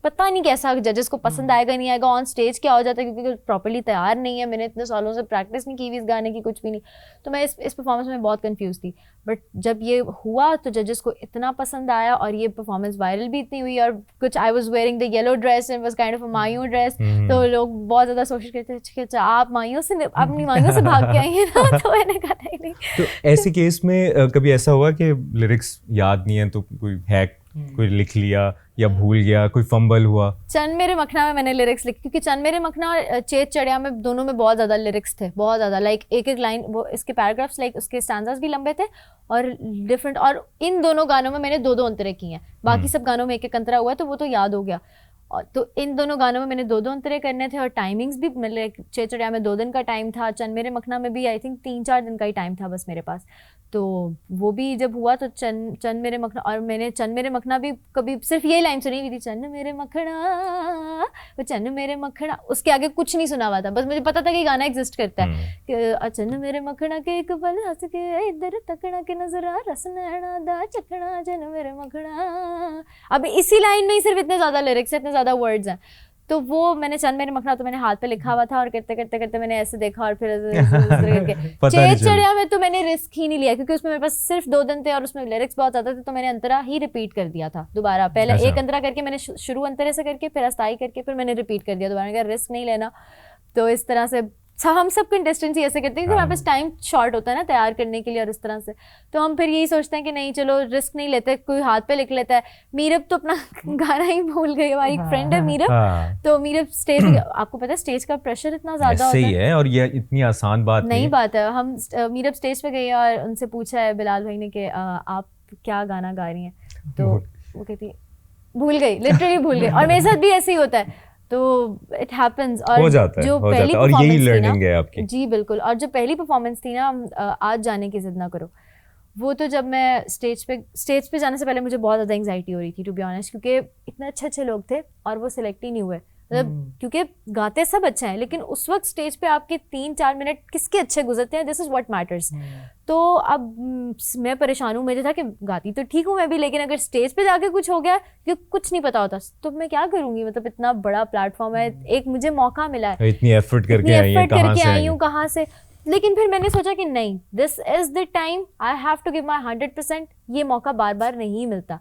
पता नहीं कैसा जजेस को पसंद आएगा नहीं आएगा, ऑन स्टेज क्या हो जाता है, क्योंकि प्रॉपर्ली तैयार नहीं है, मैंने इतने सालों से प्रैक्टिस नहीं की हुई इस गाने की, कुछ भी नहीं। तो मैं इस परफॉर्मेंस में बहुत कंफ्यूज थी, बट जब ये हुआ तो जजेस को इतना पसंद आया, और ये परफॉर्मेंस वायरल भी इतनी हुई, और कुछ I was wearing the yellow dress and was kind of a मायूं ड्रेस, तो लोग बहुत ज़्यादा कोशिश करते थे अच्छा आप मायूं से अपनी मायूं से भाग के आई हैं ना, तो मैंने कहा नहीं। तो ऐसे केस में कभी ऐसा हुआ कि लिरिक्स याद नहीं है तो कोई हैक, कोई लिख लिया या भूल गया, कोई फंबल हुआ? चंद मेरे मखना में मैंने लिरिक्स लिखी, क्योंकि चंद मेरे मखना और चेत चढ़िया में दोनों में बहुत ज़्यादा लिरिक्स थे, बहुत ज़्यादा, लाइक एक लाइन, वो इसके पैराग्राफ्स, लाइक उसके स्टैंजास भी लंबे थे और डिफरेंट, और इन दोनों गानों में मैंने 2-2 अंतरे किए हैं, बाकी सब गानों में 1-1 अंतरा हुआ, तो वो तो याद हो गया। और तो इन दोनों गानों में मैंने 2-2 अंतरे करने थे, और टाइमिंग्स भी, मतलब चेत चढ़िया में 2 दिन का टाइम था, चंद मेरे मखना में भी आई थिंक 3-4 दिन का ही टाइम था बस मेरे पास। तो वो भी जब हुआ तो चंद मेरे मखना, और मैंने चंद मेरे मखना भी कभी सिर्फ यही लाइन सुनी हुई थी, चंद मेरे मखना, वो चंद मेरे मखना, उसके आगे कुछ नहीं सुना हुआ था, बस मुझे पता था कि गाना एग्जिस्ट करता है कि चंद मेरे मखना के एक पल हंस के इधर तकना के नजरा रस नैना दा चखना चंद मेरे मखना। अब इसी लाइन में ही सिर्फ इतने ज़्यादा लिरिक्स, इतने ज़्यादा वर्ड्स हैं, तो वो मैंने चंद मेरे मखना तो मैंने हाथ पे लिखा हुआ था, और करते करते करते मैंने ऐसे देखा, और फिर करके चेत चढ़िया में तो मैंने रिस्क ही नहीं लिया, क्योंकि उसमें मेरे पास सिर्फ 2 दिन थे और उसमें लिरिक्स बहुत ज़्यादा थे, तो मैंने अंतरा ही रिपीट कर दिया था दोबारा। पहले एक अंतरा करके मैंने शुरू अंतरे से करके, फिर अस्थाई करके, फिर मैंने रिपीट कर दिया दोबारा, क्या रिस्क नहीं लेना। तो इस तरह से हम सब कंटेस्टेंट्स ही ऐसे करते हैं कि हमारे पास टाइम शॉर्ट होता है ना तैयार करने के लिए, और इस तरह से तो हम फिर यही सोचते हैं कि नहीं चलो रिस्क नहीं लेते, कोई हाथ पे लिख लेता है। मीरब तो अपना गाना ही भूल गई, हमारी एक फ्रेंड है मीरब, तो मीरब स्टेज, आपको पता है स्टेज का प्रेशर इतना ज़्यादा होता है, और ये इतनी आसान बात नहीं बात है। हम मीरब स्टेज पे गई और उनसे पूछा है बिलाल भाई ने कि आप क्या गाना गा रही हैं, तो वो कहती भूल गई, लिटरली भूल गई, और मेरे साथ भी ऐसे ही होता है, तो इट हैपेंस। और हो जाता है, जो हो पहली जाता है, और यही लर्निंग है आपकी। जी बिल्कुल, और जो पहली परफॉर्मेंस थी ना, आज जाने की जिद ना करो, वो तो जब मैं स्टेज पे जाने से पहले मुझे बहुत ज़्यादा एंग्जाइटी हो रही थी टू बी ऑनेस्ट, क्योंकि इतने अच्छे लोग थे और वो सिलेक्ट ही नहीं हुए, मतलब क्योंकि गाते सब अच्छे हैं, लेकिन उस वक्त स्टेज पे आपके 3-4 मिनट किसके अच्छे गुजरते हैं, दिस इज़ व्हाट मैटर्स। तो अब मैं परेशान हूँ, मुझे था कि गाती तो ठीक हूँ मैं भी, लेकिन अगर स्टेज पे जाके कुछ हो गया, क्योंकि कुछ नहीं पता होता, तो मैं क्या करूँगी, मतलब इतना बड़ा प्लेटफॉर्म है, एक मुझे मौका मिला है, इतनी एफर्ट करके आई हूँ कहाँ से। लेकिन फिर मैंने सोचा कि नहीं, this is the time, I have to give my 100%, ये मौका बार बार नहीं मिलता।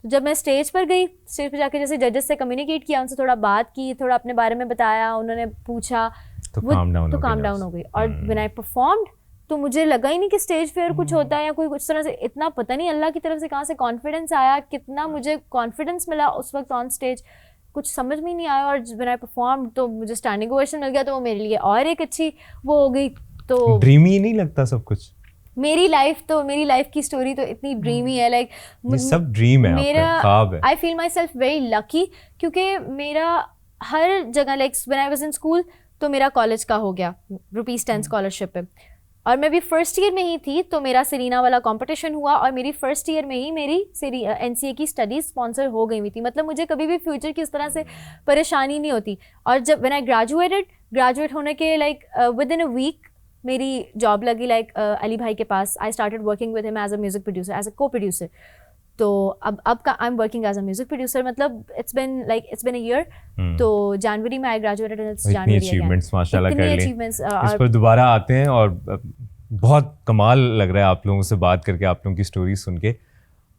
तो जब मैं स्टेज पर गई, स्टेज पर जाकर जैसे जजेस से कम्युनिकेट किया, उनसे थोड़ा बात की, थोड़ा अपने बारे में बताया, उन्होंने पूछा, तो काम डाउन हो गई। और व्हेन आई परफॉर्म्ड तो मुझे लगा ही नहीं कि स्टेज फेयर कुछ होता है या कोई कुछ तरह से, इतना पता नहीं अल्लाह की तरफ से कहाँ से कॉन्फिडेंस आया, कितना मुझे कॉन्फिडेंस मिला उस वक्त ऑन स्टेज, कुछ समझ में नहीं आया। और व्हेन आई परफॉर्म्ड तो मुझे स्टैंडिंग ओवेशन मिल गया, तो वो मेरे लिए और एक अच्छी वो हो गई। तो ड्रीमी नहीं लगता सब कुछ? मेरी लाइफ की स्टोरी तो इतनी ड्रीमी है, लाइक सब ड्रीम है, मेरा ख्वाब है। I feel my self very lucky, क्योंकि मेरा हर जगह, like when I was in school तो मेरा कॉलेज का हो गया ₹10 स्कॉलरशिप पे, और मैं भी फर्स्ट ईयर में ही थी, तो मेरा सेरीना वाला कंपटीशन हुआ, और मेरी फर्स्ट ईयर में ही मेरी NCA की स्टडीज स्पॉन्सर हो गई हुई थी, मतलब मुझे कभी भी फ्यूचर की इस तरह से परेशानी नहीं होती। और जब व्हेन आई ग्रेजुएट होने के like with in a week मेरी जॉब लगी, लाइक अली भाई के पास। I started working with him as a music producer, as a co producer. तो अब I am working as a music producer, मतलब इट्स बिन अ ईयर। तो जनवरी में I graduated and it's January achievements माशाल्लाह कर ली। अचीवमेंट्स इस पर दोबारा आते हैं, और बहुत कमाल लग रहा है आप लोगों से बात करके, आप लोगों की स्टोरी सुन के।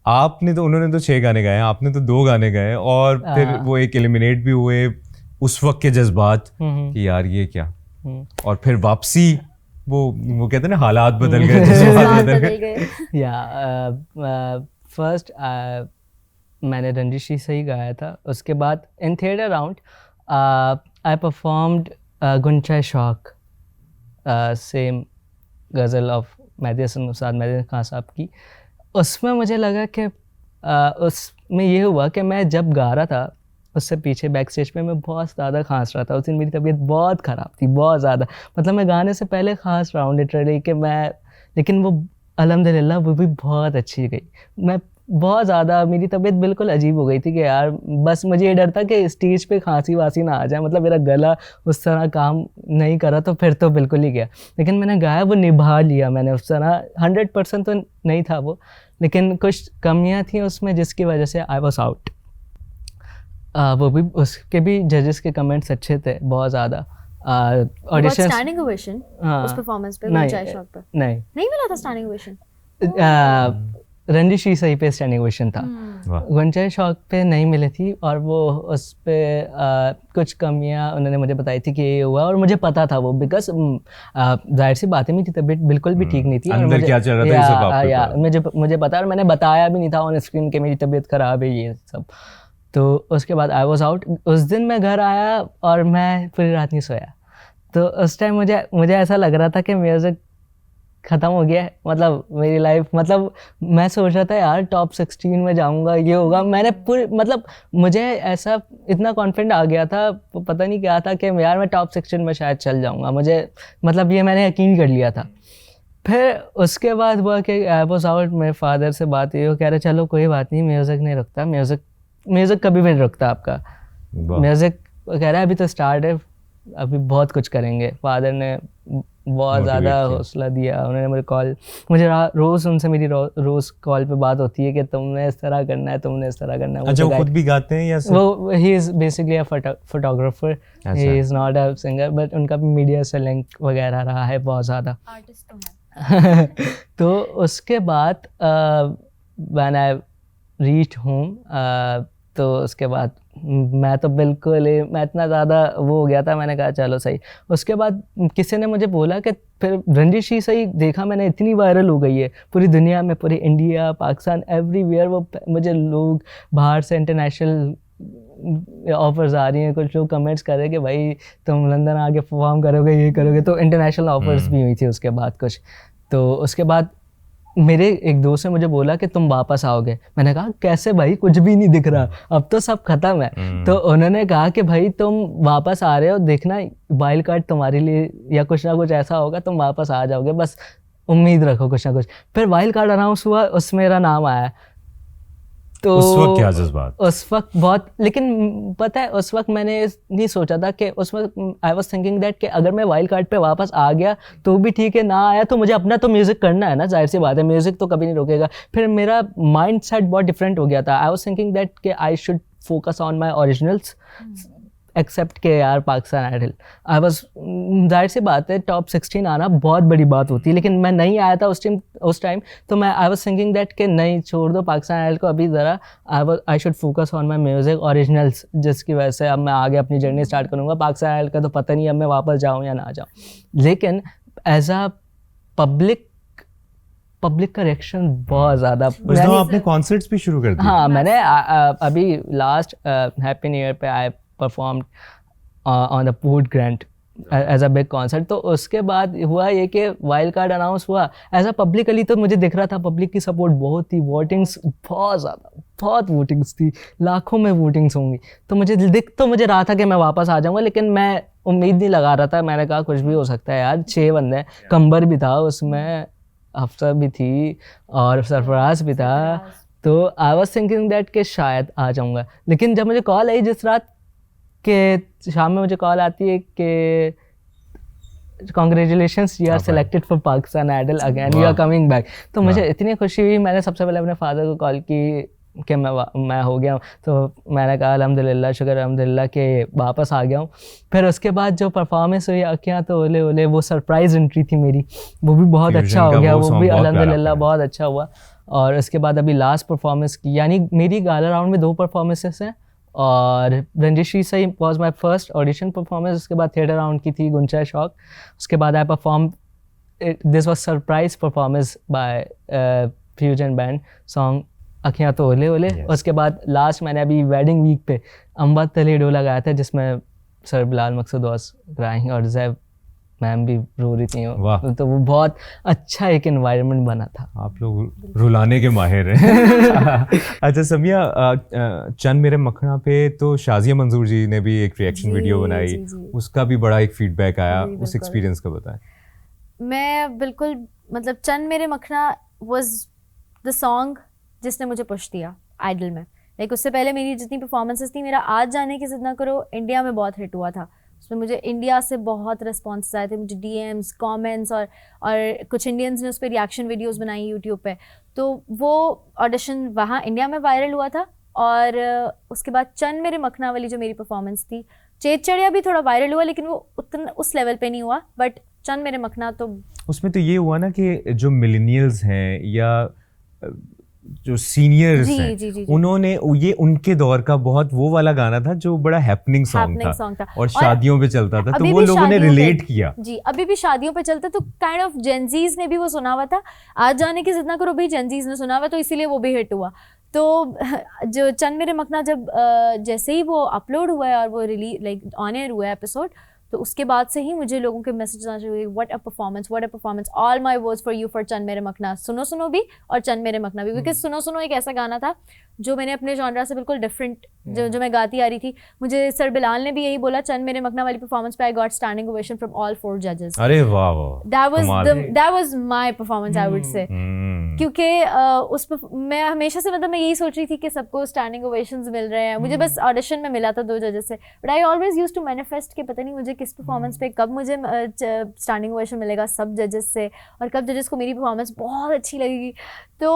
उन्होंने तो 6 गाने गाए, आपने तो 2 गाने गाए, और फिर वो एक एलिमिनेट भी हुए। उस वक्त के जज्बात कि यार ये क्या, और फिर वापसी, वो कहते हैं ना, हालात बदल गए, जज्बात बदल गए। या फर्स्ट मैंने रंजिशी से ही गाया था। उसके बाद in theatre round I performed गुंचा शौक, सेम गज़ल ऑफ मेहदी हसन उस्ताद मेहदी खान साहब की। उसमें मुझे लगा कि उसमें ये हुआ कि मैं जब गा रहा था उससे पीछे बैक स्टेज पे मैं बहुत ज़्यादा खांस रहा था। उस दिन मेरी तबीयत बहुत ख़राब थी, बहुत ज़्यादा, मतलब मैं गाने से पहले खांस रहा हूँ लिटरली कि मैं, लेकिन वो अल्हम्दुलिल्लाह वो भी बहुत अच्छी गई। मैं बहुत ज़्यादा, मेरी तबीयत बिल्कुल अजीब हो गई थी कि यार बस मुझे ये डर था कि स्टेज पे खांसी वासी ना आ जाए, मतलब मेरा गला उस तरह काम नहीं करा तो फिर तो बिल्कुल ही गया। लेकिन मैंने गाया, वो निभा लिया मैंने उस तरह। 100% तो नहीं था वो, लेकिन कुछ कमियां थी उसमें जिसकी वजह से आई वॉज आउट। वो भी, उसके भी जजेस के कमेंट्स अच्छे थे बहुत ज़्यादा। ऑडिशन स्टैंडिंग ओवेशन उस परफॉर्मेंस पे, गुंचा शौक पे नहीं मिला था स्टैंडिंग ओवेशन। रंजिशी सही पे स्टैंडिंग ओवेशन था, गुंचा शौक पे नहीं मिली थी। और वो उस पे कुछ कमियां उन्होंने मुझे बताई थी कि ये हुआ, और मुझे पता था वो, बिकॉज जाहिर सी बात है मेरी तबीयत बिल्कुल भी ठीक नहीं थी। अंदर क्या चल रहा था मुझे पता, और मैंने बताया भी नहीं था ऑन स्क्रीन कि मेरी तबीयत ख़राब है ये सब। तो उसके बाद आई वॉज आउट। उस दिन मैं घर आया और मैं पूरी रात नहीं सोया। तो उस टाइम मुझे ऐसा लग रहा था कि म्यूज़िक ख़त्म हो गया है, मतलब मेरी लाइफ, मतलब मैं सोच रहा था यार टॉप 16 में जाऊंगा, ये होगा। मैंने पूरी, मतलब मुझे ऐसा इतना कॉन्फिडेंट आ गया था, पता नहीं क्या था, कि यार मैं टॉप 16 में शायद चल जाऊंगा, मुझे मतलब ये मैंने यकीन कर लिया था। फिर उसके बाद हुआ कि आई वॉज आउट, मेरे फादर से बात हुई, वो कह रहे चलो कोई बात नहीं, म्यूज़िक नहीं रुकता, म्यूज़िक कभी भी नहीं रुकता आपका। म्यूज़िक कह रहा है अभी तो स्टार्ट है, अभी बहुत कुछ करेंगे। फादर ने बहुत ज़्यादा हौसला दिया। उन्होंने मुझे रोज़ उनसे मेरी रोज़ कॉल पे बात होती है कि तुमने इस तरह करना है, तुमने इस तरह करना है। अच्छा, वो खुद भी गाते हैं या वो he is basically a photographer, he is not a singer, but उनका भी मीडिया से लिंक वगैरह रहा है बहुत ज़्यादा। आर्टिस्ट तो है। तो उसके बाद व्हेन आई रीच्ड होम, तो उसके बाद मैं तो बिल्कुल ही, मैं इतना ज़्यादा वो हो गया था, मैंने कहा चलो सही। उसके बाद किसी ने मुझे बोला कि फिर रंजिशी सही देखा मैंने, इतनी वायरल हो गई है पूरी दुनिया में, पूरी इंडिया, पाकिस्तान, एवरीवेयर। वो मुझे लोग बाहर से इंटरनेशनल ऑफर्स आ रही हैं, कुछ लोग कमेंट्स कर रहे हैं कि भाई तुम लंदन आके परफॉर्म करोगे, ये करोगे। तो इंटरनेशनल ऑफर्स भी हुई थी उसके बाद कुछ। तो उसके बाद मेरे एक दोस्त ने मुझे बोला कि तुम वापस आओगे। मैंने कहा कैसे भाई, कुछ भी नहीं दिख रहा, अब तो सब खत्म है। तो उन्होंने कहा कि भाई तुम वापस आ रहे हो, देखना वाइल्ड कार्ड तुम्हारे लिए या कुछ ना कुछ ऐसा होगा, तुम वापस आ जाओगे, बस उम्मीद रखो कुछ ना कुछ। फिर वाइल्ड कार्ड अनाउंस हुआ, उसमें मेरा नाम आया। तो उस वक्त क्या जज्बात? उस वक्त बहुत, लेकिन पता है उस वक्त मैंने नहीं सोचा था कि, उस वक्त आई वाज थिंकिंग दैट कि अगर मैं वाइल्ड कार्ड पे वापस आ गया तो भी ठीक है, ना आया तो मुझे अपना तो म्यूज़िक करना है ना, जाहिर सी बात है, म्यूज़िक तो कभी नहीं रोकेगा। फिर मेरा माइंड सेट बहुत डिफरेंट हो गया था। आई वाज थिंकिंग दैट कि I should focus on my originals, except के यार पाकिस्तान आइडल। आई वाज, जाहिर सी बात है टॉप 16 आना बहुत बड़ी बात होती है, लेकिन मैं नहीं आया था उस टाइम। तो मैं आई वाज थिंकिंग दैट कि नहीं, छोड़ दो पाकिस्तान आइडल को अभी ज़रा, आई should focus on my music originals, जिसकी वजह से अब मैं आगे अपनी जर्नी स्टार्ट करूँगा। पाकिस्तान आइडल का तो पता नहीं अब मैं वापस जाऊँ या ना जाऊँ। लेकिन एज आ पब्लिक का रिएक्शन बहुत ज़्यादा। आपने कॉन्सर्ट्स भी शुरू कर दिए? हाँ, मैंने अभी लास्ट हैप्पी न्यू ईयर पे I performed on the food grant as a big concert. तो उसके बाद हुआ ये कि वाइल्ड कार्ड अनाउंस हुआ एज अ पब्लिकली, तो मुझे दिख रहा था पब्लिक की सपोर्ट बहुत थी, वोटिंग्स बहुत ज़्यादा, बहुत वोटिंग्स थी, लाखों में वोटिंग्स होंगी। तो मुझे रहा था कि मैं वापस आ जाऊँगा, लेकिन मैं उम्मीद नहीं लगा रहा था। मैंने कहा कुछ भी हो सकता है यार, 6 बंदे, कंबर भी था उसमें, हफ्सा भी थी और सरफराज भी था। तो आई वॉज थिंकिंग दैट कि शायद आ जाऊँगा। लेकिन जब मुझे कॉल आई जिस रात के शाम में, मुझे कॉल आती है कि congratulations, you are selected for Pakistan Idol again, you are coming back. तो मुझे इतनी खुशी हुई, मैंने सबसे पहले अपने फादर को कॉल की, कि मैं हो गया हूँ। तो मैंने कहा अल्हम्दुलिल्लाह, शुक्र अल्हम्दुलिल्लाह कि वापस आ गया हूँ। फिर उसके बाद जो परफॉर्मेंस हुई अखियाँ तो ओले ओले, वो सरप्राइज़ एंट्री थी मेरी, वो भी बहुत Fusion अच्छा हो का गया, वो वो song भी बहुत प्यारा अल्हम्दुलिल्लाह था। बहुत अच्छा हुआ। और उसके बाद अभी लास्ट परफॉर्मेंस की, यानी मेरी गाला राउंड में 2 परफॉर्मेंसेस हैं, और रंजिशी सही was my first audition performance. उसके बाद थिएटर राउंड की थी गुंचा शौक। उसके बाद I perform, this was surprise performance by fusion band song अखियाँ तो ओले ओले। Yes. उसके बाद लास्ट मैंने अभी वेडिंग वीक पे अम्बा तले डोला गाया था, जिसमें सर बिलाल मकसूद वास गाएं और जैब मैम भी रो रही थी। वाह। तो वो बहुत अच्छा एक एनवायरनमेंट बना था। आप लोग रुलाने के माहिर हैं। अच्छा समिया, चंद मेरे मखना पे तो शाजिया मंजूर जी ने भी एक रिएक्शन जी, वीडियो बनाई, जी, जी। उसका भी बड़ा एक फीडबैक आया, जी, उस बिल्कुल। एक्सपीरियंस का बताएं। मैं बिल्कुल मतलब चंद मेरे मखना वाज द सॉन्ग जिसने मुझे पुश दिया आइडल में। लाइक उससे पहले मेरी जितनी परफॉर्मेंसेस थी, मेरा आज जाने की जिद ना करो इंडिया में बहुत हिट हुआ था। उसमें मुझे इंडिया से बहुत रिस्पॉन्स आए थे, मुझे डीएम्स, कमेंट्स और कुछ इंडियंस ने उस पर रिएक्शन वीडियोस बनाई यूट्यूब पे। तो वो ऑडिशन वहाँ इंडिया में वायरल हुआ था। और उसके बाद चंद मेरे मखना वाली जो मेरी परफॉर्मेंस थी, चेत चढ़िया भी थोड़ा वायरल हुआ, लेकिन वो उतना उस लेवल पे नहीं हुआ। बट चंद मेरे मखना तो उसमें तो ये हुआ ना कि जो मिलेनियल्स हैं या जो सीनियर्स जी, हैं, जी, जी, जी। उन्होंने ये उनके दौर का बहुत वो वाला गाना था जो बड़ा हैपनिंग Happening सॉन्ग song था था। और शादियों पे चलता था, तो अभी वो भी लोगों ने शादियों पे- रिलेट किया। जी, अभी भी शादियों पे चलता, तो काइंड ऑफ जेंजीज ने भी वो सुना हुआ था। आज जाने की जिद ना करो भी जेंजीज ने सुना हुआ, तो इसीलिए वो भी हिट हुआ। तो जो चंद मेरे मखना जब जैसे ही वो अपलोड हुआ है और वो रिलीज लाइक ऑन एयर हुआ है एपिसोड, तो उसके बाद से ही मुझे लोगों के मैसेज आना शुरू हुए, what a performance, all my words for you for चंद मेरे मखना। सुनो सुनो भी और चंद मेरे मखना भी, क्योंकि सुनो सुनो एक ऐसा गाना था जो मैंने अपने जॉनरा से बिल्कुल डिफरेंट जो मैं गाती आ रही थी। मुझे सर बिलाल ने भी यही बोला, चंद मेरे मखना वाली परफॉर्मेंस पे I got standing ovation from all 4 जजेस। अरे वाह वाह, that was my performance, I would say. क्योंकि मैं हमेशा से मतलब मैं यही सोच रही थी कि सबको स्टैंडिंग ओवेशंस मिल रहे हैं, मुझे बस ऑडिशन में मिला था 2 जजेस से। But I always used to manifest कि पता नहीं मुझे किस परफॉर्मेंस पे कब मुझे स्टैंडिंग ओवेशन मिलेगा सब जजेस से, और कब जजेस को मेरी परफॉर्मेंस बहुत अच्छी लगेगी। तो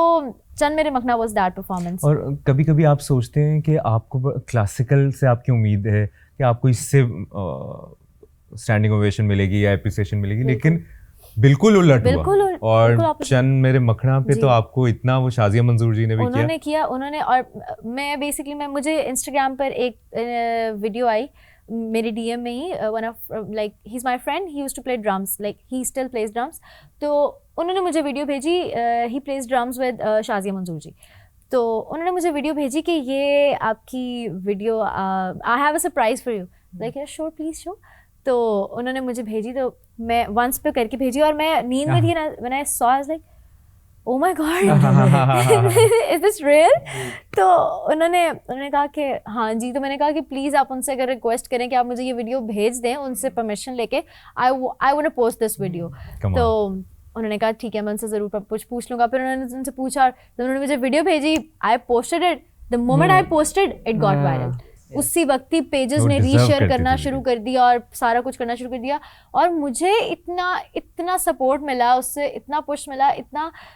चंद मेरे मखना वाज दैट परफॉर्मेंस। और कभी कभी आप सोचते हैं कि आपको क्लासिकल से आपकी उम्मीद है कि आपको इससे स्टैंडिंग ओवेशन मिलेगी या एप्रिसिएशन मिलेगी, लेकिन बिल्कुल उलट हुआ। और चंद मेरे मखना पे तो आपको इतना वो शाजिया मंजूर जी ने भी किया उन्होंने। और मैं बेसिकली मुझे इंस्टाग्राम पर एक वीडियो आई मेरे डीएम में ही, one of like he is my friend, he used to play drums, like he still plays drums. तो उन्होंने मुझे वीडियो भेजी, he plays drums with Shazia Manzoor ji. तो उन्होंने मुझे वीडियो भेजी कि ये आपकी video, I have a surprise for you. Like sure please show. तो उन्होंने मुझे भेजी, तो मैं वंस पे करके भेजी, और मैं नींद में थी ना, when I saw I was like oh my god is this real? तो उन्होंने कहा कि हाँ जी। तो मैंने कहा कि प्लीज़ आप उनसे अगर रिक्वेस्ट करें कि आप मुझे ये वीडियो भेज दें, उनसे परमिशन लेके, I want to post this video. तो उन्होंने कहा ठीक है, मैं उनसे ज़रूर कुछ पूछ लूँगा। फिर उन्होंने उनसे पूछा, तो उन्होंने मुझे वीडियो भेजी, I posted it. The moment I posted it got viral. उसी वक्त ही पेजेस ने रीशेयर करना शुरू कर दिया और सारा कुछ करना शुरू कर दिया, और मुझे इतना सपोर्ट मिला उससे, इतना पुश मिला,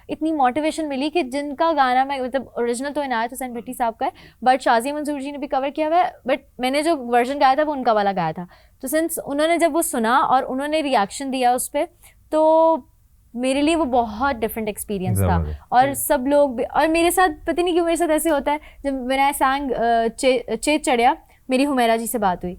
इतनी मोटिवेशन मिली कि जिनका गाना मैं मतलब ओरिजिनल तो इनायत हुसैन भट्टी साहब का है, बट शाजिया मंजूर जी ने भी कवर किया हुआ है, बट मैंने जो वर्जन गाया था वो उनका वाला गाया था। तो सिंस उन्होंने जब वो सुना और उन्होंने रिएक्शन दिया उस पर, तो मेरे लिए वो बहुत डिफरेंट एक्सपीरियंस था। और सब लोग भी, और मेरे साथ पता नहीं क्यों मेरे साथ ऐसे होता है, जब मैंने सैंग चेत चढ़िया, मेरी हुमैरा जी से बात हुई,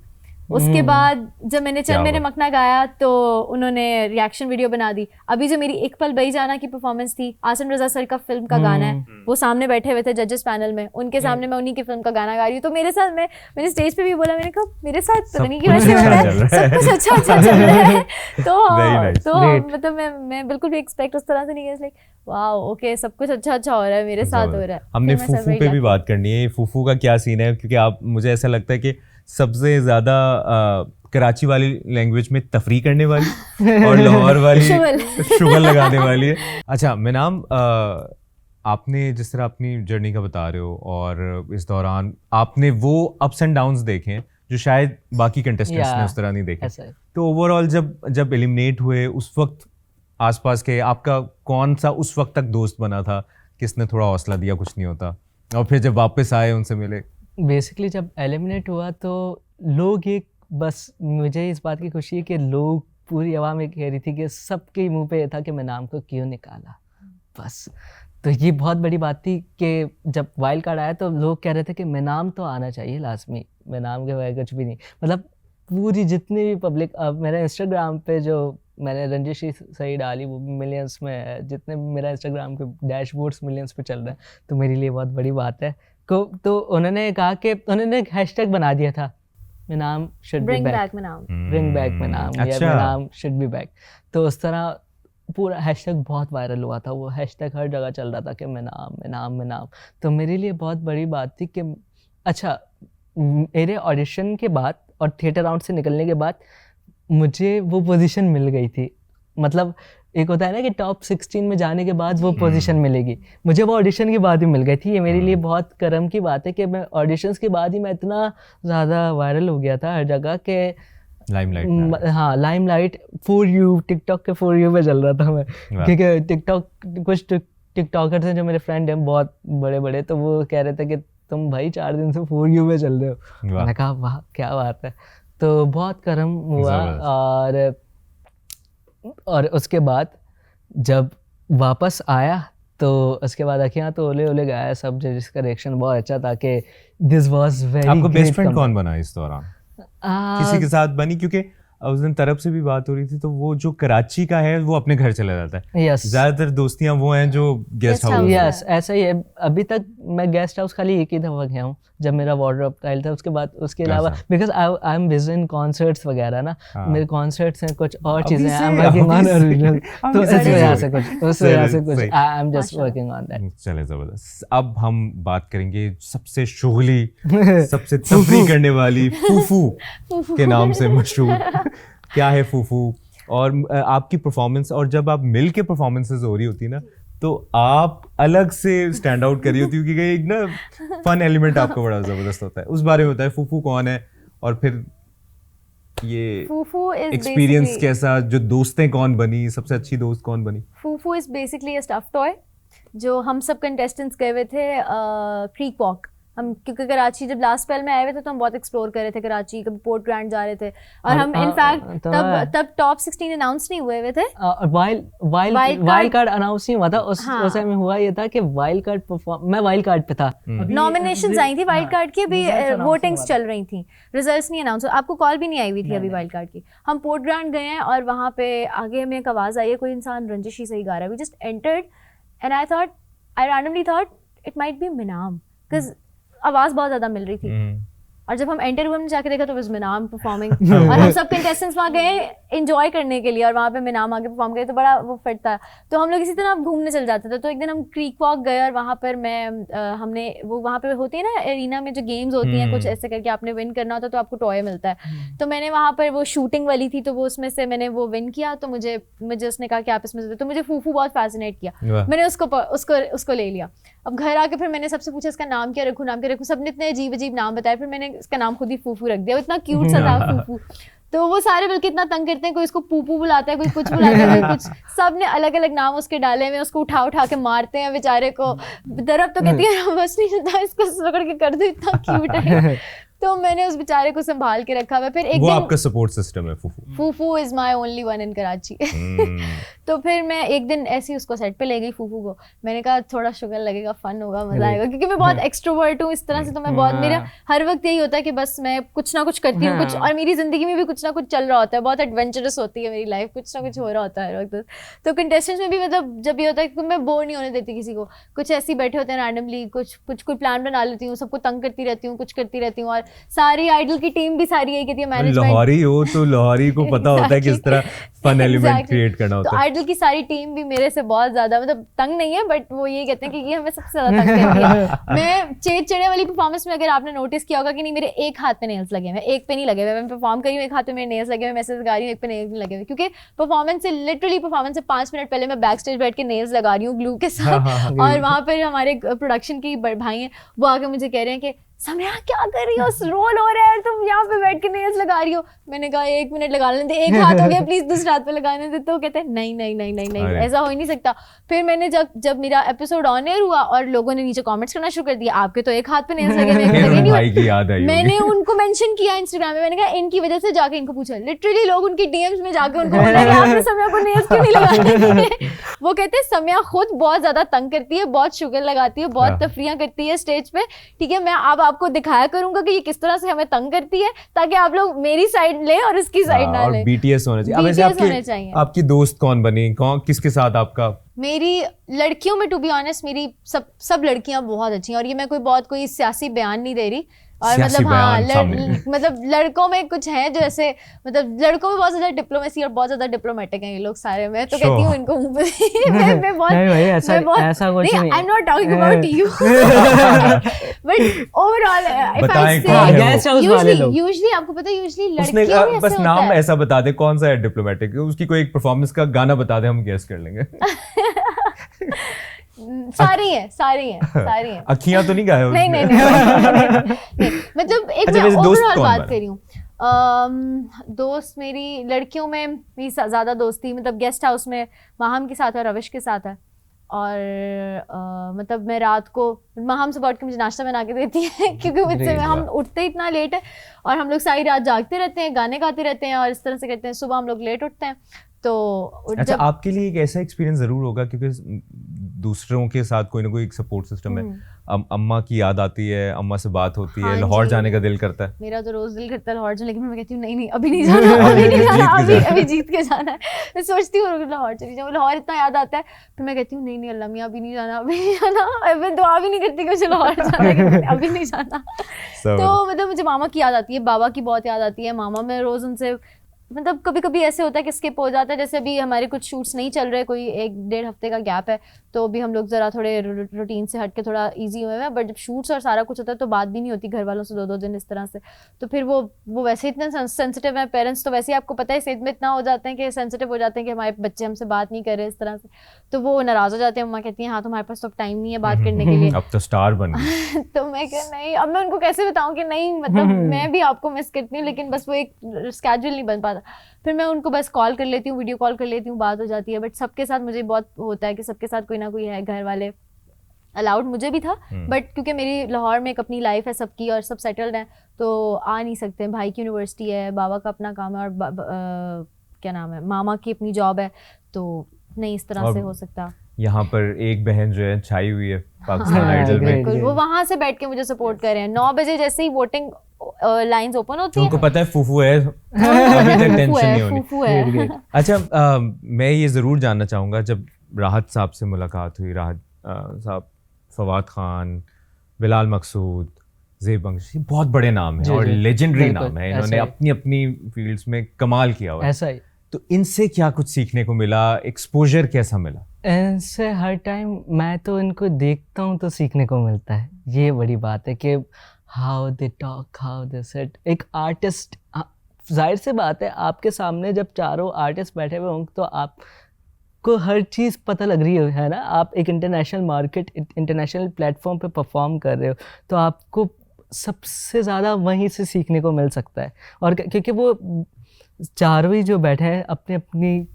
उसके बाद जब मैंने चंद मेरे मखना गाया तो उन्होंने रिएक्शन वीडियो बना दी। अभी जो मेरी एक पल बही जाना की परफॉर्मेंस थी, आसिम रजा सर का फिल्म का गाना है, वो सामने बैठे हुए थे जजेस पैनल में, उनके सामने मैं उन्हीं की फिल्म का गाना गा रही हूँ। तो मेरे साथ मैंने स्टेज पे भी बोला, मैंने कहा मेरे साथ पता नहीं क्यों ऐसे हो रहा है, सब कुछ अच्छा चल रहा है। तो मतलब मैं बिल्कुल भी एक्सपेक्ट उस तरह से नहीं किया, लाइक वाओ ओके सब कुछ अच्छा हो रहा है, मेरे साथ हो रहा है। हमने फूफू पे भी बात करनी है, फूफू का क्या सीन है, क्योंकि आप, मुझे ऐसा लगता है कि सबसे ज्यादा कराची वाली लैंग्वेज में तफरी करने वाली और लाहौर वाली शुगल लगाने वाली है। अच्छा मैनाम, आपने जिस तरह अपनी जर्नी का बता रहे हो, और इस दौरान आपने वो अप्स एंड डाउन्स देखे हैं जो शायद बाकी कंटेस्टेंट्स ने उस तरह नहीं देखे, तो ओवरऑल जब एलिमिनेट हुए उस वक्त आसपास के आपका कौन सा उस वक्त तक दोस्त बना था, किसने थोड़ा हौसला दिया कुछ नहीं होता, और फिर जब वापस आए उनसे मिले? बेसिकली जब एलिमिनेट हुआ तो लोग एक बस मुझे इस बात की खुशी है कि लोग पूरी आवाम ये कह रही थी कि सबके मुंह पे ये था कि मैं नाम को क्यों निकाला, बस। तो ये बहुत बड़ी बात थी कि जब वाइल्ड कार्ड आया तो लोग कह रहे थे कि मैं नाम तो आना चाहिए लाजमी, मैं नाम के बगैर कुछ भी नहीं। मतलब पूरी जितनी भी पब्लिक, अब मेरे इंस्टाग्राम पे जो मैंने रंजिश ही सही डाली वो मिलियंस में है, जितने मेरा इंस्टाग्राम के डैशबोर्ड्स मिलियंस पे चल रहे हैं, तो मेरे लिए बहुत बड़ी बात है। तो उन्होंने कहा कि उन्होंने एक हैशटैग बना दिया था, मैं नाम should be bring back, back में नाम, ब्रिंग बैक में नाम, या अच्छा। मैं नाम शुड बी बैक। तो उस तरह पूरा हैशटैग बहुत वायरल हुआ था, वो हैशटैग हर जगह चल रहा था कि मैं नाम, मैं नाम, मैं नाम। तो मेरे लिए बहुत बड़ी बात थी कि अच्छा, मेरे ऑडिशन के बाद और थिएटर राउंड से निकलने के बाद मुझे वो पोजीशन मिल गई थी। मतलब एक होता है ना कि टॉप 16 में जाने के बाद वो पोजीशन मिलेगी, मुझे वो ऑडिशन के बाद ही मिल गई थी। ये मेरे लिए बहुत करम की बात है कि मैं ऑडिशंस के बाद ही मैं इतना ज़्यादा वायरल हो गया था हर जगह के लाइमलाइट। हाँ, लाइमलाइट फॉर यू, टिकटॉक के फॉर यू पे चल रहा था मैं, क्योंकि टिकटॉक कुछ टिकटॉकर्स हैं जो मेरे फ्रेंड हैं बहुत बड़े बड़े, तो वो कह रहे थे कि तुम भाई 4 दिन से फॉर यू पे चल रहे हो। मैंने कहा वाह क्या बात है। तो बहुत करम हुआ। और उसके बाद जब वापस आया तो उसके बाद अखियाँ तो ओले ओले गया, सब जिसका रिएक्शन बहुत अच्छा था कि दिस वाज वेरी। आपको बेस्ट फ्रेंड कौन बना इस दौरान? किसी के साथ बनी? क्योंकि उस दिन तरफ से भी बात हो रही थी, तो वो जो कराची का है वो अपने घर चला जाता है। यस, ज्यादातर दोस्तियां वो हैं जो गेस्ट हाउस। यस, ऐसा ही है। अभी तक मैं गेस्ट हाउस खाली एक ही दफा गया हूँ जब मेरा वार्डरोब टाइल था, उसके बाद उसके अलावा because I am busy in concerts वगैरह ना, मेरे कॉन्सर्ट्स हैं, कुछ और चीजें हैं, आई एम वर्किंग ऑन ओरिजिनल, तो इस वजह से कुछ I am just working on that. चले जबरदस्त। अब हम बात करेंगे सबसे शुगली सबसे तफरी करने वाली फूफू के नाम से मशहूर। क्या है फूफू? और आपकी परफॉर्मेंस, और जब आप मिल के परफॉर्मेंसेज हो रही होती ना तो आप अलग से स्टैंड आउट कर रही होती, क्योंकि एक ना फन एलिमेंट आपका बड़ा जबरदस्त होता है। उस बारे में बताएं, फूफू कौन है और फिर ये फूफू इज एक्सपीरियंस कैसा, जो दोस्तें कौन बनी, सबसे अच्छी दोस्त कौन बनी? Fufu is basically a stuff toy जो हम सब कंटेस्टेंट्स गए हुए थे क्रीक वॉक। हम क्योंकि कराची जब लास्ट स्पेल में आए हुए थे तो हम बहुत एक्सप्लोर कर रहे थे कराची, कभी पोर्ट ग्रैंड जा रहे थे, और हम इनफैक्ट तब टॉप 16 अनाउंस नहीं हुए हुए थे। वाइल्ड कार्ड अनाउंस नहीं हुआ था उस समय। हुआ ये था कि वाइल्ड कार्ड मैं वाइल्ड कार्ड पे था, नॉमिनेशंस आई थी वाइल्ड कार्ड की, अभी वोटिंग्स चल रही थी, रिजल्ट्स नहीं अनाउंस, आपको कॉल भी नहीं आई हुई थी अभी वाइल्ड कार्ड की। हम पोर्ट ग्रैंड गए हैं और वहाँ पे आगे हमें एक आवाज़ आई है, कोई इंसान रंजिश ही सही गा रहा है। We just entered and I randomly thought it might be Minam, because आवाज़ बहुत ज़्यादा मिल रही थी। और जब हम एंटर हुए हमने जाके देखा तो वाज मिनाम परफॉर्मिंग और हम सब कंटेस्टेंट्स वहाँ गए एंजॉय करने के लिए, और वहाँ पे मिनाम आगे परफॉर्म करे तो बड़ा वो फिट था। तो हम लोग इसी तरह घूमने चल जाते थे। तो एक दिन हम क्रीक वॉक गए और वहाँ पर हमने वो वहाँ पे होती है ना एरिना में जो गेम्स होती हैं, कुछ ऐसे करके आपने विन करना होता है तो आपको टॉय मिलता है। तो मैंने वहाँ पर वो शूटिंग वाली थी तो वो उसमें से मैंने वो विन किया, तो मुझे उसने कहा कि आप इसमें से, तो मुझे फूफू बहुत फैसिनेट किया, मैंने उसको ले लिया। अब घर आके फिर मैंने सबसे पूछा इसका नाम क्या रखूँ, सबने इतने अजीब अजीब नाम बताए, फिर मैंने इसका नाम खुद ही फूफू रख दिया। इतना क्यूट सा था फूफू। तो वो सारे बल्कि इतना तंग करते हैं, कोई इसको पूपू बुलाता है, कोई कुछ बुलाता है, कोई कुछ, सब ने अलग अलग नाम उसके डाले हुए, उसको उठा के मारते हैं बेचारे को। दरब तो कहती है बस नहीं चलता, इसको पकड़ के कर दो, इतना क्यूट है। तो मैंने उस बेचारे को संभाल के रखा हुआ। फिर एक दिन आपका सपोर्ट सिस्टम है Fufu. Fufu is my only one in Karachi. तो फिर मैं एक दिन ऐसे ही उसको सेट पे ले गई फूफू को। मैंने कहा थोड़ा शुगर लगेगा, फन होगा, मजा आएगा, क्योंकि मैं बहुत एक्सट्रोवर्ट हूँ इस तरह से। तो मैं बहुत, मेरा हर वक्त यही होता है कि बस मैं कुछ ना कुछ करती हूँ, कुछ, और मेरी जिंदगी में भी कुछ ना कुछ चल रहा होता है, बहुत एडवेंचरस होती है मेरी लाइफ, कुछ ना कुछ हो रहा होता है हर वक्त। तो कंटेस्टेंट्स में भी मतलब जब ये होता है कि मैं बोर नहीं होने देती किसी को, कुछ ऐसे ही बैठे होते हैं रैंडमली, कुछ कोई प्लान बना लेती हूँ, सबको तंग करती रहती हूँ, कुछ करती रहती हूँ। और सारी आइडल की टीम भी सारी यही कहती है, मैनेजमेंट लाहौरी हो तो लाहौरी को पता होता है किस तरह फन एलिमेंट क्रिएट करना होता है। तो आइडल की सारी टीम भी मेरे से बहुत ज्यादा मतलब तंग नहीं है, बट वो ये कहते हैं कि ये हमें सबसे ज्यादा तंग करती है। मैं चेड़े वाली परफॉर्मेंस में अगर आपने नोटिस किया होगा कि नहीं, मेरे एक हाथ पे नेल्स लगे हुए, एक पे नहीं लगे हुए। मैं परफॉर्म करी हूँ, एक हाथ पे मेरे नेल्स लगे हुए, मैसेज गा रही हूँ, एक पे नेल्स नहीं लगे हुए, क्योंकि परफॉर्मेंस से लिटरली परफॉर्मेंस से 5 मिनट पहले मैं बैक स्टेज बैठ के नेल्स लगा रही हूँ ग्लू के साथ। और वहाँ पर हमारे प्रोडक्शन की भाई हैं, वो आके मुझे कह रहे हैं कि समया क्या कर रही हो, रोल हो रहा है, तुम यहाँ पे बैठ के नेल्स लगा रही हो। मैंने कहा 1 मिनट लगा लेने दे, एक हाथ हो गया, प्लीज दूसरे हाथ पे लगाने दे। तो कहते हैं नहीं नहीं नहीं नहीं नहीं, ऐसा हो ही नहीं सकता। फिर मैंने जब मेरा एपिसोड ऑन एयर हुआ और लोगों ने नीचे कमेंट्स करना शुरू कर दिया, आपके तो एक हाथ पे नेल्स लगे नहीं, मैंने उनको मेंशन किया इंस्टाग्राम में। मैंने कहा इनकी वजह से जाके इनको पूछा, लिटरली लोग उनकी डीएम्स में जाके उनको बोला कि आपने समया को नेल्स क्यों नहीं लगाए। वो कहते हैं समया खुद बहुत ज्यादा तंग करती है, बहुत शुगर लगाती है, बहुत तफरियां करती है स्टेज पे, ठीक है। मैं अब आपको दिखाया करूंगा कि ये किस तरह से हमें तंग करती है, ताकि आप लोग मेरी साइड ले और इसकी साइड ना ले। बीटीएस होना चाहिए। BTS होने चाहिए। आपकी दोस्त कौन बनी, कौन किसके साथ आपका? मेरी लड़कियों में टू बी ऑनेस्ट मेरी सब लड़कियां बहुत अच्छी हैं, और ये मैं कोई सियासी बयान नहीं दे रही, और मतलब हाँ मतलब लड़कों में कुछ है जो ऐसे, मतलब लड़कों में बहुत ज्यादा डिप्लोमेसी और बहुत ज्यादा डिप्लोमेटिक हैं ये लोग सारे। मैं तो कहती हूँ इनको मैं बहुत ऐसा कुछ नहीं। I am not talking about you, but overall if I से यूजुअली आपको पता है यूजुअली लड़कियों में बस नाम ऐसा बता दे कौन सा है डिप्लोमेटिक, उसकी कोई एक परफॉर्मेंस का गाना बता दे, हम गेस कर लेंगे। सारी हैं। अखियां तो नहीं गायब? नहीं, मतलब एक मैं ओवरऑल बात कर रही हूँ। दोस्त मेरी लड़कियों में मेरी ज्यादा दोस्ती मतलब गेस्ट हाउस में माहम के साथ है, रविश के साथ है, और मतलब मैं रात को माहम से बैठ के मुझे नाश्ता बना के देती है, क्योंकि मुझसे हम उठते इतना लेट है और हम लोग सारी रात जागते रहते हैं, गाने गाते रहते हैं और इस तरह से करते हैं, सुबह हम लोग लेट उठते हैं। तो अच्छा, आपके लिए एक ऐसा एक्सपीरियंस जरूर होगा क्योंकि दूसरों के साथ कोई ना कोई एक सपोर्ट सिस्टम है। अम्मा की याद आती है, अम्मा से बात होती है, लाहौर जाने का दिल करता है। मेरा तो रोज दिल करता है लाहौर जाने, लेकिन मैं कहती हूँ नहीं अभी नहीं जाना, अभी जीत के जाना है। मैं सोचती हूँ लाहौर चली जाऊँ, लाहौर इतना याद आता है, फिर मैं कहती हूँ नहीं अल्लाह मियाँ अभी नहीं जाना, मैं दुआ भी नहीं करती कि मुझे लाहौर जाना है, अभी नहीं जाना। तो मतलब मुझे मामा की याद आती है, बाबा की बहुत याद आती है। मामा में रोज उनसे मतलब कभी कभी ऐसे होता है कि स्किप हो जाता है, जैसे अभी हमारे कुछ शूट्स नहीं चल रहे, कोई 1-1.5 हफ्ते का गैप है, तो अभी हम लोग ज़रा थोड़े रूटीन से हट के थोड़ा इजी हुए हैं। बट जब शूट्स और सारा कुछ होता है तो बात भी नहीं होती घर वालों से 2-2 दिन इस तरह से। तो फिर वो वैसे इतने सेंसिटिव हैं पेरेंट्स, तो वैसे ही आपको पता है इस एज में इतना हो जाते हैं कि सेंसिटिव हो जाते हैं कि हमारे बच्चे हमसे बात नहीं कर रहे इस तरह से, तो वो नाराज़ हो जाते हैं। मम्मा कहती हैं हाँ तुम्हारे पास तो टाइम नहीं है बात करने के लिए, अब तो स्टार बन गई। तो मैं कह नहीं, अब मैं उनको कैसे बताऊँ कि नहीं मतलब मैं भी आपको मिस करती हूँ, लेकिन बस वो एक स्केड्यूल नहीं बन पाता। फिर मैं उनको बस कॉल कर लेती हूँ, वीडियो कॉल कर लेती हूँ, बात हो जाती है। बट सबके साथ मुझे बहुत होता है कि सबके साथ कोई ना कोई है, घर वाले अलाउड मुझे भी था, बट क्योंकि मेरी लाहौर में एक अपनी लाइफ है सबकी और सब सेटल्ड हैं, तो आ नहीं सकते। भाई की यूनिवर्सिटी है, बाबा का अपना काम है, और क्या नाम है मामा की अपनी जॉब है, तो नहीं इस तरह से हो सकता। यहाँ पर एक बहन जो है छाई हुई है पाकिस्तान आइडल में, बिल्कुल वो वहाँ से बैठ के मुझे सपोर्ट कर रहे हैं। 9 बजे जैसे ही वोटिंग लाइंस ओपन होती हैं, उनको पता है फूफू है, अभी तक टेंशन नहीं होनी। फूफू है। अच्छा, मैं ये ज़रूर जानना चाहूँगा, जब राहत साहब से मुलाकात हुई, राहत साहब, फवाद खान, बिलाल मकसूद, ज़ेब बख्शी, बहुत बड़े नाम हैं और लेजेंडरी नाम है, इन्होंने अपनी अपनी फील्ड्स में कमाल किया हुआ है। ऐसा ही। तो इनसे क्या कुछ सीखने को मिला, एक्सपोजर कैसा मिला? इनसे हर टाइम मैं तो इनको देखता हूँ तो सीखने को मिलता है। ये बड़ी बात है कि how they talk, how they set. एक आर्टिस्ट, जाहिर सी बात है आपके सामने जब चारों आर्टिस्ट बैठे हुए होंगे तो आपको हर चीज़ पता लग रही है ना। आप एक इंटरनेशनल मार्केट, इंटरनेशनल प्लेटफॉर्म पे परफॉर्म कर रहे हो, तो आपको सबसे ज़्यादा वहीं से सीखने को मिल सकता है। और क्योंकि वो चारों ही जो बैठे हैं अपनी अपनी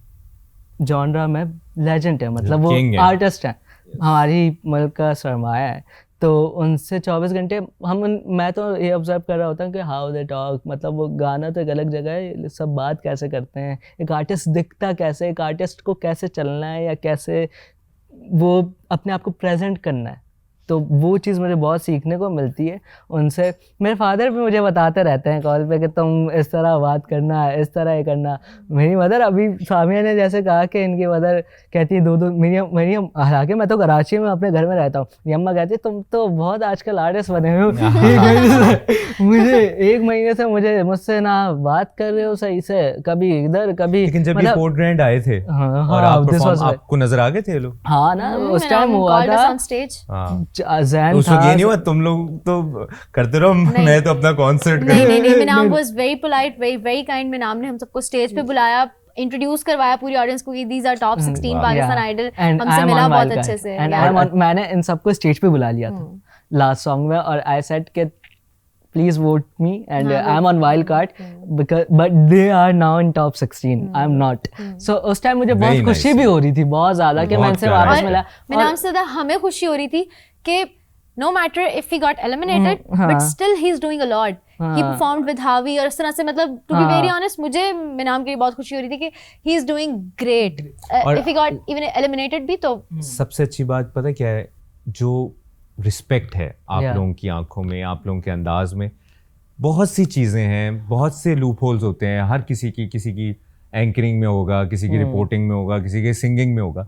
जॉनरा में लेजेंड है, मतलब वो आर्टिस्ट हैं, हमारी मुल्क का सरमाया है। तो उनसे 24 घंटे मैं तो ये ऑब्जर्व कर रहा होता हूँ कि हाउ दे टॉक, मतलब वो गाना तो एक अलग जगह है, सब बात कैसे करते हैं, एक आर्टिस्ट दिखता कैसे, एक आर्टिस्ट को कैसे चलना है या कैसे वो अपने आप को प्रेजेंट करना है, तो वो चीज़ मुझे बहुत सीखने को मिलती है उनसे। मेरे फादर भी मुझे बताते रहते हैं कॉल पे कि तुम इस तरह बात करना, इस तरह ये करना। मेरी मदर, अभी सामिया ने जैसे कहा कि इनकी मदर कहती है दो मेरी हालांकि मैं तो कराची में अपने घर में रहता हूँ, मेरी अम्मा कहती है तुम तो बहुत आजकल आर्टिस्ट बने हो, मुझे 1 महीने से मुझसे ना बात कर रहे हो सही से, कभी इधर कभी। लेकिन जब ये पोर्ट ग्रैंड आए थे और आपको नजर आ गए थे लोग? हाँ ना, उस टाइम हुआ था। उस वक्त ये नहीं हुआ तुम लोग तो करते रहो, मैं तो अपना कॉन्सर्ट कर। नहीं, Minam was very polite, very kind. Minam ने हम सबको स्टेज पे बुलाया, इंट्रोड्यूस करवाया पूरी ऑडियंस को कि these are top 16 Pakistan Idol, हमसे मिला बहुत अच्छे से। मैंने इन सबको स्टेज पे बुला लिया था लास्ट सॉन्ग में, और आई सेड कि please vote me and I'm on wild card but they are now in top 16 I'm not so उस टाइम मुझे बहुत खुशी भी हो रही थी बहुत ज़्यादा कि मैं इनसे वापस मिला मेरे नाम से ज़्यादा हमें खुशी हो रही थी कि no matter if he got eliminated but still he's doing a lot he performed with Harvey और इस तरह से मतलब to be very honest मुझे मेरे नाम की बहुत खुशी हो रही थी कि he is doing great if he got even eliminated भी तो सबसे अच्छी बात पता क्या है जो रिस्पेक्ट है आप लोगों की आंखों में आप लोगों के अंदाज में बहुत सी चीज़ें हैं बहुत से लूप होल्स होते हैं हर किसी की एंकरिंग में होगा किसी की रिपोर्टिंग में होगा किसी के सिंगिंग में होगा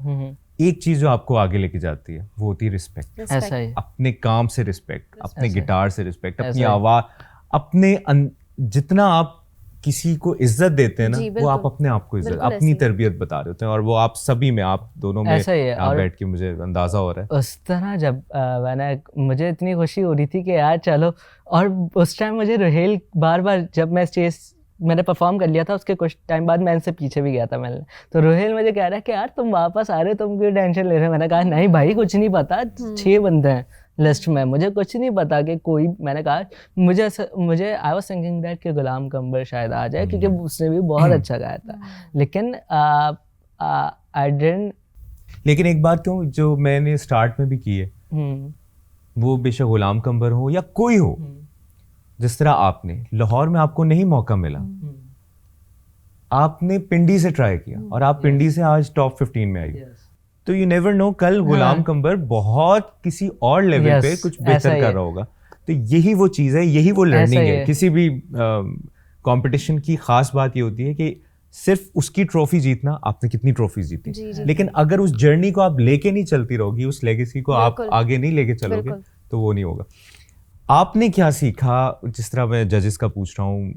एक चीज़ जो आपको आगे लेके जाती है वो होती है रिस्पेक्ट ऐसा ही अपने काम से रिस्पेक्ट अपने गिटार से रिस्पेक्ट अपनी आवाज़ अपने जितना आप किसी को इज्जत देते हैं ना वो आप अपने आप को इज्जत अपनी तरबियत बता रहे होते हैं और वो आप सभी में आप दोनों में यहाँ बैठ के मुझे अंदाजा हो रहा है उस तरह जब मैंने मुझे इतनी खुशी हो रही थी कि यार चलो और उस टाइम मुझे रोहेल बार बार जब मैं स्टेज मैंने परफॉर्म कर लिया था उसके कुछ टाइम बाद मैं इनसे पीछे भी गया था मैंने तो रोहेल मुझे कह रहा है कि यार तुम वापस आ रहे तुम क्यों टेंशन ले रहे हो मैंने कहा नहीं भाई कुछ नहीं पता 6 बंदे हैं लिस्ट में मुझे कुछ नहीं पता कि कोई मैंने कहा मुझे आई वाज थिंकिंग दैट कि गुलाम कंबर शायद आ जाए क्योंकि उसने भी बहुत अच्छा गाया था लेकिन आई डिडंट लेकिन एक बात कहूँ जो मैंने स्टार्ट में भी की है वो बेशक गुलाम कंबर हो या कोई हो जिस तरह आपने लाहौर में आपको नहीं मौका मिला आपने पिंडी से ट्राई किया और आप पिंडी से आज टॉप 15 में आई तो यू नेवर नो कल गुलाम कंबर बहुत किसी और लेवल पे कुछ बेहतर कर रहा होगा तो यही वो चीज़ है यही वो लर्निंग है किसी भी कंपटीशन की खास बात ये होती है कि सिर्फ उसकी ट्रॉफी जीतना आपने कितनी ट्रॉफी जीती लेकिन अगर उस जर्नी को आप लेके नहीं चलती रहोगी उस लेगेसी को आप आगे नहीं लेके चलोगे तो वो नहीं होगा आपने क्या सीखा जिस तरह मैं जजेस का पूछ रहा हूँ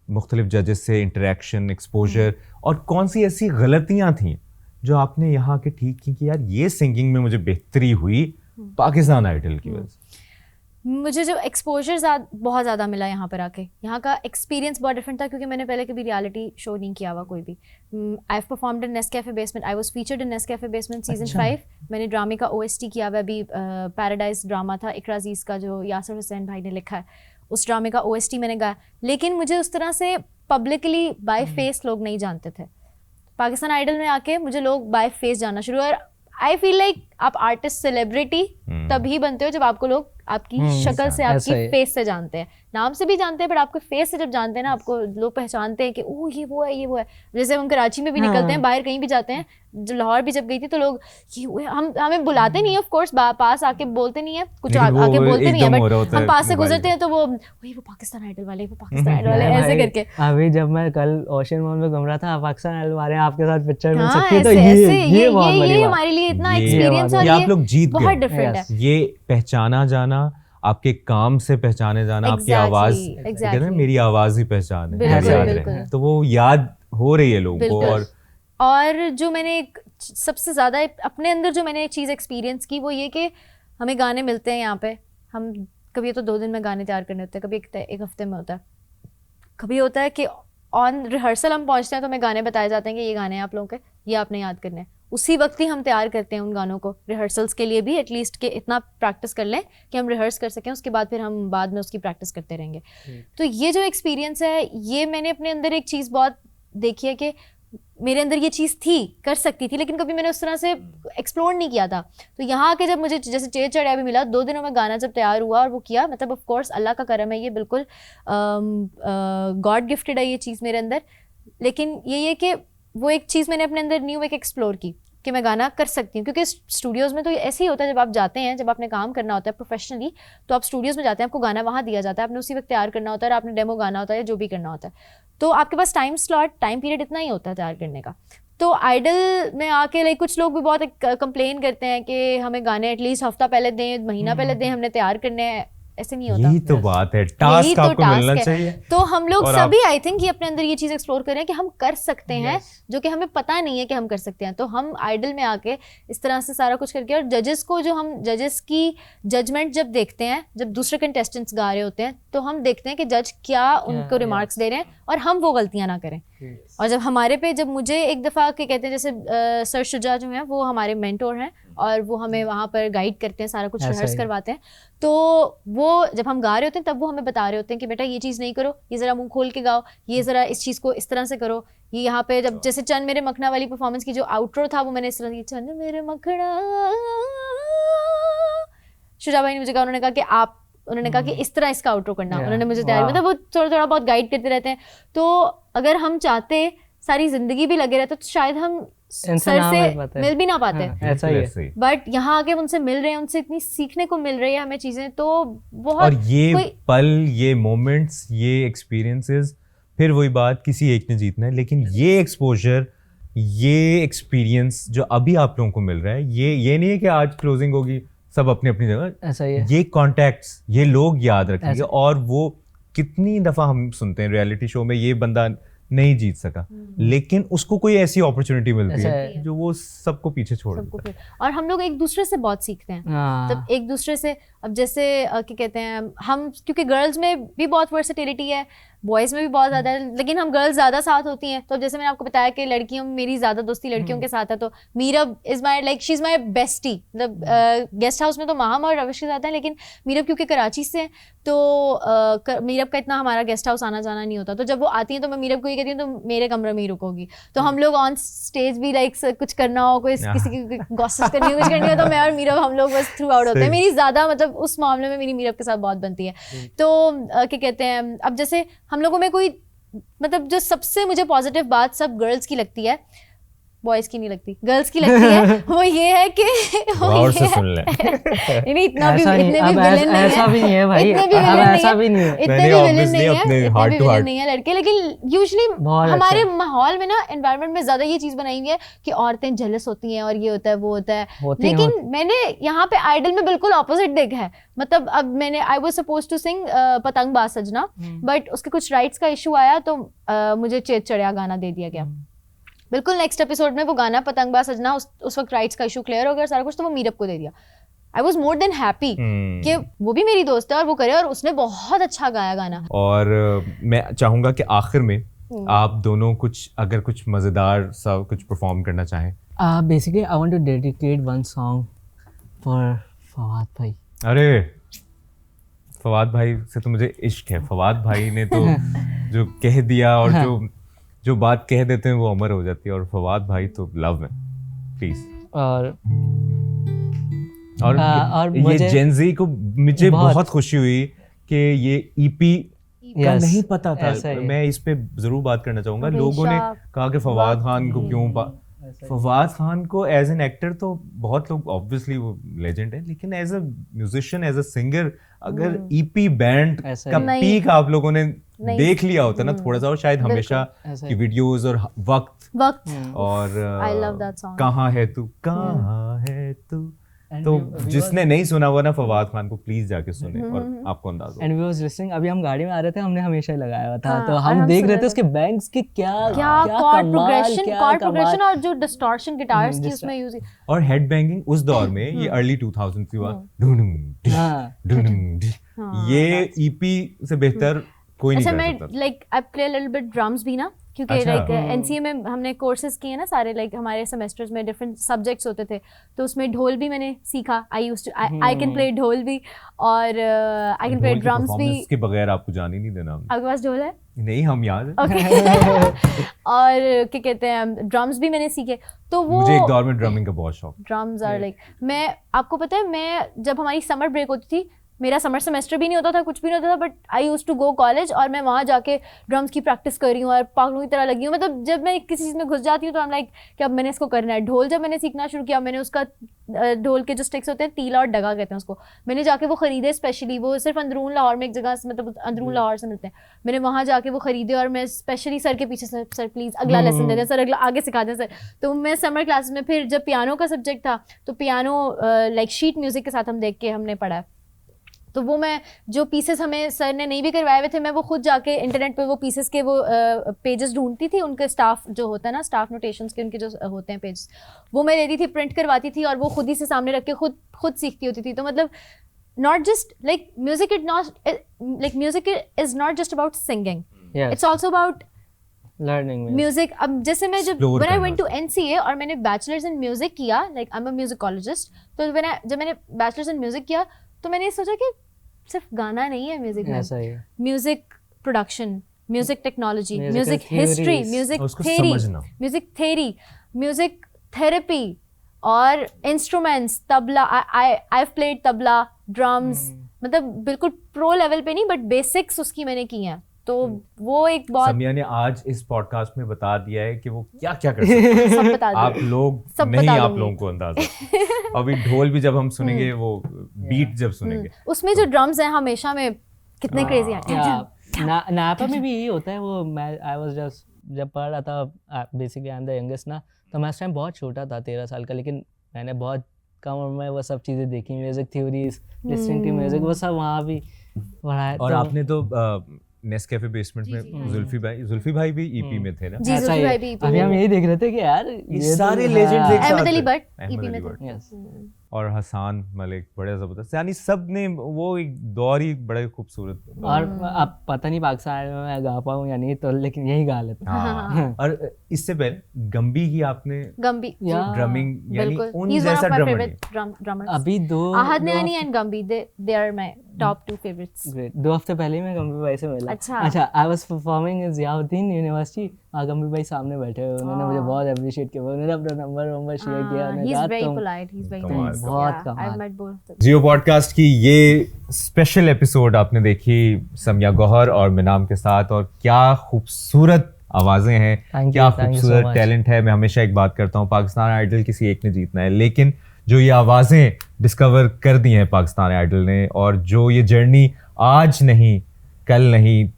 मुख्तलिफ जजेस से इंटरेक्शन एक्सपोजर और कौन सी ऐसी गलतियाँ थी जो आपने यहाँ के ठीक की कि यार ये सिंगिंग में मुझे बेहतरी हुई पाकिस्तान आइडल की वजह से मुझे जो एक्सपोजर बहुत ज़्यादा मिला यहाँ पर आके यहाँ का एक्सपीरियंस बहुत डिफरेंट था क्योंकि मैंने पहले कभी रियलिटी शो नहीं किया हुआ कोई भी I have performed in Nescafe basement I was featured in Nescafe basement season 5 मैंने ड्रामे का OST किया हुआ अभी पैराडाइज ड्रामा था इकरा अजीज़ का जो यासिर हुसैन भाई ने लिखा है उस ड्रामे का OST मैंने गाया लेकिन मुझे उस तरह से पब्लिकली बाय फेस लोग नहीं जानते थे पाकिस्तान आइडल में आके मुझे लोग बाय फेस जानना शुरू और आई फील लाइक आप आर्टिस्ट सेलिब्रिटी तभी बनते हो जब आपको लोग आपकी शक्ल से आपकी फेस से जानते हैं नाम से भी जानते हैं पर आपके फेस से जब जानते हैं ना आपको लोग पहचानते हैं कि ओह ये वो है जैसे हम कराची में भी निकलते हैं बाहर कहीं भी जाते हैं जो लाहौर भी जब गई थी तो लोग ये हम हमें बुलाते नहीं है ऑफ कोर्स पास आके बोलते नहीं है कुछ आके बोलते नहीं है बट हम पास से गुजरते हैं तो वो पाकिस्तान आइडल वाले ऐसे करके अभी जब मैं कल ओशन मॉल में घूम रहा था पाकिस्तान आइडल वाले आपके साथ पिक्चर बन हाँ, सकती है तो ये हमारे लिए इतना एक्सपीरियंस और आप लोग जीत बहुत डिफरेंट है ये पहचाना जाना आपके काम से पहचाने जाना आपकी आवाज कहते हैं मेरी आवाज ही पहचान है तो वो याद हो रही है लोगों को और जो मैंने सबसे ज़्यादा अपने अंदर जो मैंने चीज़ एक्सपीरियंस की वो ये कि हमें गाने मिलते हैं यहाँ पे हम कभी तो 2 दिन में गाने तैयार करने होते हैं कभी एक हफ्ते में होता है कभी होता है कि ऑन रिहर्सल हम पहुँचते हैं तो हमें गाने बताए जाते हैं कि ये गाने आप लोगों के ये आपने याद करने हैं उसी वक्त ही हम तैयार करते हैं उन गानों को रिहर्सल्स के लिए भी एटलीस्ट कि इतना प्रैक्टिस कर लें कि हम रिहर्स कर सकें उसके बाद फिर हम बाद में उसकी प्रैक्टिस करते रहेंगे तो ये जो एक्सपीरियंस है ये मैंने अपने अंदर एक चीज़ बहुत देखी है कि मेरे अंदर ये चीज़ थी कर सकती थी लेकिन कभी मैंने उस तरह से एक्सप्लोर नहीं किया था तो यहाँ आके जब मुझे जैसे चेयर चढ़िया भी मिला 2 दिनों में गाना जब तैयार हुआ और वो किया मतलब ऑफ कोर्स अल्लाह का करम है ये बिल्कुल गॉड गिफ्टेड है ये चीज़ मेरे अंदर लेकिन ये कि वो एक चीज़ मैंने अपने अंदर न्यू एक एक्सप्लोर की कि मैं गाना कर सकती हूँ क्योंकि स्टूडियोज़ में तो ऐसे ही होता है जब आप जाते हैं जब आपने काम करना होता है प्रोफेशनली तो आप स्टूडियोज़ में जाते हैं आपको गाना वहाँ दिया जाता है आपने उसी वक्त तैयार करना होता है और आपने डेमो गाना होता है या जो भी करना होता है तो आपके पास टाइम पीरियड इतना ही होता है तैयार करने का तो आइडल में आके लाइक कुछ लोग भी बहुत कंप्लेन करते हैं कि हमें गाने एटलीस्ट हफ्ता पहले दें महीना पहले दें हमने तैयार करने हैं ऐसे नहीं होता यही तो बात है टास्क आपको मिलना चाहिए तो हम लोग सभी आई थिंक ये अपने अंदर ये चीज़ एक्सप्लोर करें कि हम कर सकते हैं जो कि हमें पता नहीं है कि हम कर सकते हैं तो हम आइडल में आके इस तरह से सारा कुछ करके और जजेस को जो हम जजेस की जजमेंट जब देखते हैं जब दूसरे कंटेस्टेंट्स गा रहे होते हैं तो हम देखते हैं कि जज क्या उनको रिमार्क्स दे रहे हैं और हम वो गलतियां ना करें और जब हमारे पे, जब मुझे एक दफ़ा के कहते हैं, जैसे सर शुजा जो हैं वो हमारे मेंटोर हैं और वो हमें वहाँ पर गाइड करते हैं, सारा कुछ रिहर्स करवाते हैं, तो वो जब हम गा रहे होते हैं तब वो हमें बता रहे होते हैं कि बेटा ये चीज़ नहीं करो, ये ज़रा मुंह खोल के गाओ, ये ज़रा इस चीज़ को इस तरह से करो, ये यहाँ पे जब जैसे चंद मेरे मखना वाली परफॉर्मेंस की जो आउटरो था वो मैंने इस तरह की, चंद मेरे मखना, शुजा भाई ने मुझे कहा, उन्होंने कहा कि इस तरह इसका आउटरो करना, उन्होंने मुझे तैयारी, मतलब वो थोड़ा थोड़ा बहुत गाइड करते रहते हैं। तो अगर हम चाहते सारी जिंदगी भी लगे रहते तो शायद हम सर से मिल भी ना पाते। ऐसा ही है। बट यहाँ आके उनसे मिल रहे हैं, उनसे इतनी सीखने को मिल रही है हमें चीजें, तो बहुत। और ये पल, ये मोमेंट्स, ये एक्सपीरियंसेस, फिर वही बात, किसी एक ने जीतना है, लेकिन ये एक्सपोजर, ये एक्सपीरियंस जो अभी आप लोगों को मिल रहा है, ये नहीं है कि आज क्लोजिंग होगी सब अपनी अपनी जगह, ऐसा ही है। ये कॉन्टैक्ट्स, ये लोग याद रखेंगे। और वो कितनी दफा हम सुनते हैं रियलिटी शो में, ये बंदा नहीं जीत सका, लेकिन उसको कोई ऐसी अपॉर्चुनिटी मिलती है जो वो सबको पीछे छोड़ देता है। और हम लोग एक दूसरे से बहुत सीखते हैं, तब एक दूसरे से, अब जैसे क्या कहते हैं हम, क्योंकि गर्ल्स में भी बहुत वर्सेटिलिटी है, बॉयज़ में भी बहुत ज़्यादा है, लेकिन हम गर्ल्स ज़्यादा साथ होती हैं। तो जैसे मैंने आपको बताया कि लड़कियों में मेरी ज़्यादा दोस्ती लड़कियों के साथ है, तो Meerab is my like, she is my bestie. मतलब गेस्ट हाउस में तो माहम और रविश के साथ हैं, लेकिन मीरब क्योंकि कराची से हैं तो मीरब का इतना हमारा गेस्ट हाउस आना जाना नहीं होता, तो जब वो आती हैं तो मैं मीरब को ये कहती हूँ तो मेरे कमरे में ही रुकोगी। तो हम लोग ऑन स्टेज भी लाइक कुछ करना हो, कोई किसी की गॉसिप करनी हो, कुछ करनी हो, तो मैं और मीरब हम लोग बस थ्रू आउट होते हैं। मेरी ज़्यादा मतलब उस मामले में मेरी मीरब के साथ बहुत बनती है। तो क्या कहते हैं, अब जैसे हम लोगों में कोई, मतलब जो सबसे मुझे पॉजिटिव बात सब गर्ल्स की लगती है, बॉयज की नहीं लगती, गर्ल्स की लगती है, वो ये है कि और से सुन ले नहीं, इतना भी, इतने भी विलेन नहीं है, ऐसा भी नहीं है भाई, इतने भी विलेन ऐसा भी नहीं है, इतने भी विलेन नहीं है, इतने भी विलेन नहीं है लड़के। लेकिन यूजुअली हमारे माहौल में ना, एनवायरनमेंट में ज्यादा ये चीज बनाई हुई है कि औरतें जेलस होती हैं और ये होता है वो होता है, लेकिन मैंने यहाँ पे आइडल में बिल्कुल ऑपोजिट देखा है। मतलब अब मैंने, I was suppose to sing पतंग बाज सजना, बट उसके कुछ राइट्स का इशू आया तो मुझे चेत चढ़िया गाना दे दिया गया। बिल्कुल नेक्स्ट एपिसोड में वो गाना पतंगबाज सजना, उस वक्त राइट्स का इशू क्लियर हो गया सारा कुछ, तो वो मीरब को दे दिया। I was more than happy कि वो भी मेरी दोस्त है और वो करे, और उसने बहुत अच्छा गाया गाना। और मैं चाहूंगा कि आखिर में आप दोनों कुछ, अगर कुछ मजेदार सा कुछ परफॉर्म करना चाहें। Basically I want to dedicate one song for Fawad भाई। अरे फवाद भाई से तो मुझे इश्क है। फवाद भाई ने तो जो कह दिया, और जो बात कह देते हैं वो अमर हो जाती है, और फवाद भाई तो लव है, प्लीज। और ये जेनजी को मुझे बहुत खुशी हुई कि ये ईपी का नहीं पता था। मैं इस पे जरूर बात करना चाहूंगा। लोगों ने कहा कि फवाद खान को क्यों, फवाद खान को एज एन एक्टर तो बहुत लोग, ऑब्वियसली वो लेजेंड है, लेकिन as a musician, as a singer, अगर ईपी बैंड का पीक आप लोगों ने देख लिया होता ना थोड़ा सा, और शायद हमेशा की वीडियोस और वक्त और कहाँ है तू, कहाँ है तू, तो जिसने नहीं सुना हुआ ना फवाद खान को प्लीज जाके सुने और आपको अंदाजा। एंड वी वाज लिसनिंग, अभी हम गाड़ी में आ रहे थे, हमने हमेशा लगाया हुआ था, तो हम देख रहे थे उसके बैंग्स की क्या कॉर्ड प्रोग्रेशन और जो डिस्टॉर्शन गिटार्स की उसमें यूज, और हेड बैंगिंग उस दौर में, ये अर्ली 2000s की बात, ये ईपी से बेहतर कोई नहीं कर सकता। मैं like I play a little bit drums भी ना, क्योंकि लाइक एनसीए में हमने कोर्सेज किए ना सारे, लाइक हमारे सेमेस्टर्स में डिफरेंट सब्जेक्ट्स होते थे, तो उसमें ढोल भी मैंने सीखा। आई कैन प्ले ढोल भी, और आई कैन प्ले ड्रम्स भी। इसके बगैर आपको जान ही नहीं देना। आपके पास ढोल है? नहीं, हम याद है। और क्या कहते हैं, ड्रम्स भी मैंने सीखे। तो वो मुझे एक दौर में ड्रमिंग का बहुत शौक। ड्रम्स आर लाइक, मैं आपको पता है, मैं जब हमारी समर ब्रेक होती थी, मेरा समर सेमेस्टर भी नहीं होता था, कुछ भी नहीं होता था, but I used to go college, और मैं वहाँ जाके ड्रम्स की प्रैक्टिस कर रही हूँ और पागलों की तरह लगी हूँ। मतलब जब मैं किसी चीज़ में घुस जाती हूँ तो आई एम लाइक कि अब मैंने इसको करना है। ढोल जब मैंने सीखना शुरू किया, मैंने उसका ढोल के जो स्टिक्स होते हैं, तीला और डगा कहते हैं उसको, मैंने जाके वो खरीदे स्पेशली, वो सिर्फ अंदरून लाहौर में एक जगह, मतलब अंदरून लाहौर से मिलते हैं, मैंने वहाँ जाके वो खरीदे, और मैं स्पेशली सर के पीछे, सर प्लीज़ अगला लेसन दे दें, सर अगला आगे सिखा दें सर। तो मैं समर क्लास में, फिर जब पियानो का सब्जेक्ट था तो पियानो लाइक शीट म्यूजिक के साथ हम देख के हमने पढ़ा है, तो वो मैं जो पीसेस हमें सर ने नहीं भी करवाए हुए थे, मैं वो खुद जाके इंटरनेट पे वो पीसेस के वो पेजेस ढूंढती थी, उनके स्टाफ जो होता है ना, स्टाफ नोटेशंस के उनके जो होते हैं पेजेस, वो मैं लेती थी, प्रिंट करवाती थी, और वो खुद ही से सामने रख के खुद सीखती होती थी। तो मतलब not just like music is not just about singing, it's also about learning में म्यूजिक अब जैसे मैं जब Explore व्हेन आई करना वेंट टू एनसीए और मैंने बैचलर्स इन म्यूजिक किया, लाइक आई एम अ म्यूजिकोलॉजिस्ट, तो जब मैंने बैचलर्स इन म्यूजिक किया तो मैंने ये सोचा कि सिर्फ गाना नहीं है म्यूजिक में, ऐसा ही है। Music production, music technology, Musical music history, theories, music उसको थ्योरी, समझना। म्यूजिक थ्योरी, म्यूजिक थेरेपी और instruments, tabla, I have played tabla, drums, मतलब बिल्कुल प्रो लेवल पे नहीं बट बेसिक्स उसकी मैंने की हैं, तो वो एक बहुत समिया ने आज इस पॉडकास्ट में बता दिया है कि वो क्या क्या कर सकते हैं। सब बता आप दूंगी। लोग सब नहीं, बता आप दूंगी। लोगों को अंदाजा। अभी ढोल भी जब हम सुनेंगे, वो बीट जब सुनेंगे, उसमें जो ड्रम्स हैं हमेशा में कितने क्रेजी हैं। या नापा में भी यही होता है। वो मैं आई वाज जस्ट जब पढ़ रहा था, basically I am the youngest ना, तो मैं उस टाइम बहुत छोटा था, 13 साल का, लेकिन मैंने बहुत कम उम्र में वो सब चीज़ें देखी, music theories, listening to music, वो सब वहाँ भी पढ़ा है। और तो आपने तो नेस्कैफे बेसमेंट में जुल्फी भाई भी ईपी में थे ना। जी, ऐसा जुल्फी ही भाई है। भी अभी हम यही देख रहे थे कि यार ये सारे legends एक साथ अहमद अली थे। भट्ट अहमद ईपी अली में भट्ट। थे। यस और हसान मलिक बड़े जबरदस्त, यानी सब ने वो एक दौर ही बड़े खूबसूरत। और अब पता नहीं पाकिस्तान में मैं गा पाऊँ या नहीं, तो लेकिन यही गा लेता हूँ। हाँ। और इससे पहले गम्बी की आपने गम्बी, या ड्रमिंग, यानी बिल्कुल, उन ही इज वन जैसा of my drummer favourite drummers. अभी दो Ahad Nayani and Gumby, they are my top 2 favourites. Great, 2 हफ्ते पहले ही मैं गम्बी भाई से मिला। अच्छा। I was performing in Ziauddin university, Gumby भाई सामने बैठे हुए, उन्होंने मुझे बहुत अप्रिशिएट किया, उन्होंने अपना नंबर शेयर किया, ही उन्होंने इज कहा वेरी तुम पोलाइट, ही इज वेरी कमाल, नाइस। बहुत आई कमाल। Have met both. Jio podcast की ये स्पेशल एपिसोड आपने देखी समिया गौहर और मिनाम के साथ, और क्या खूबसूरत आवाज़ें हैं, Thank you, क्या thank you so खूबसूरत much. टैलेंट है। मैं हमेशा एक बात करता हूँ, पाकिस्तान आइडल किसी एक ने जीतना है, लेकिन जो ये आवाज़ें डिस्कवर कर दी हैं पाकिस्तान आइडल ने, और जो ये जर्नी आज नहीं कल नहीं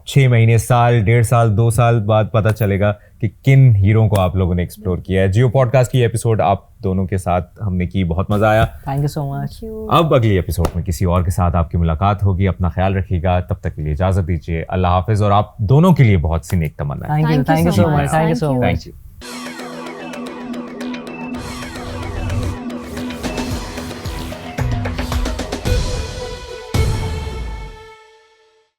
6 महीने, साल, 1.5 साल, 2 साल बाद पता चलेगा कि किन हीरों को आप लोगों ने एक्सप्लोर किया है। जियो पॉडकास्ट की एपिसोड आप दोनों के साथ हमने की, बहुत मज़ा आया। Thank you so much. अब अगली एपिसोड में किसी और के साथ आपकी मुलाकात होगी। अपना ख्याल रखिएगा, तब तक के लिए इजाज़त दीजिए। अल्लाह हाफिज़। और आप दोनों के लिए बहुत सी नेक तमन्नाएं। Thank you so much, thank you so much. Thank you.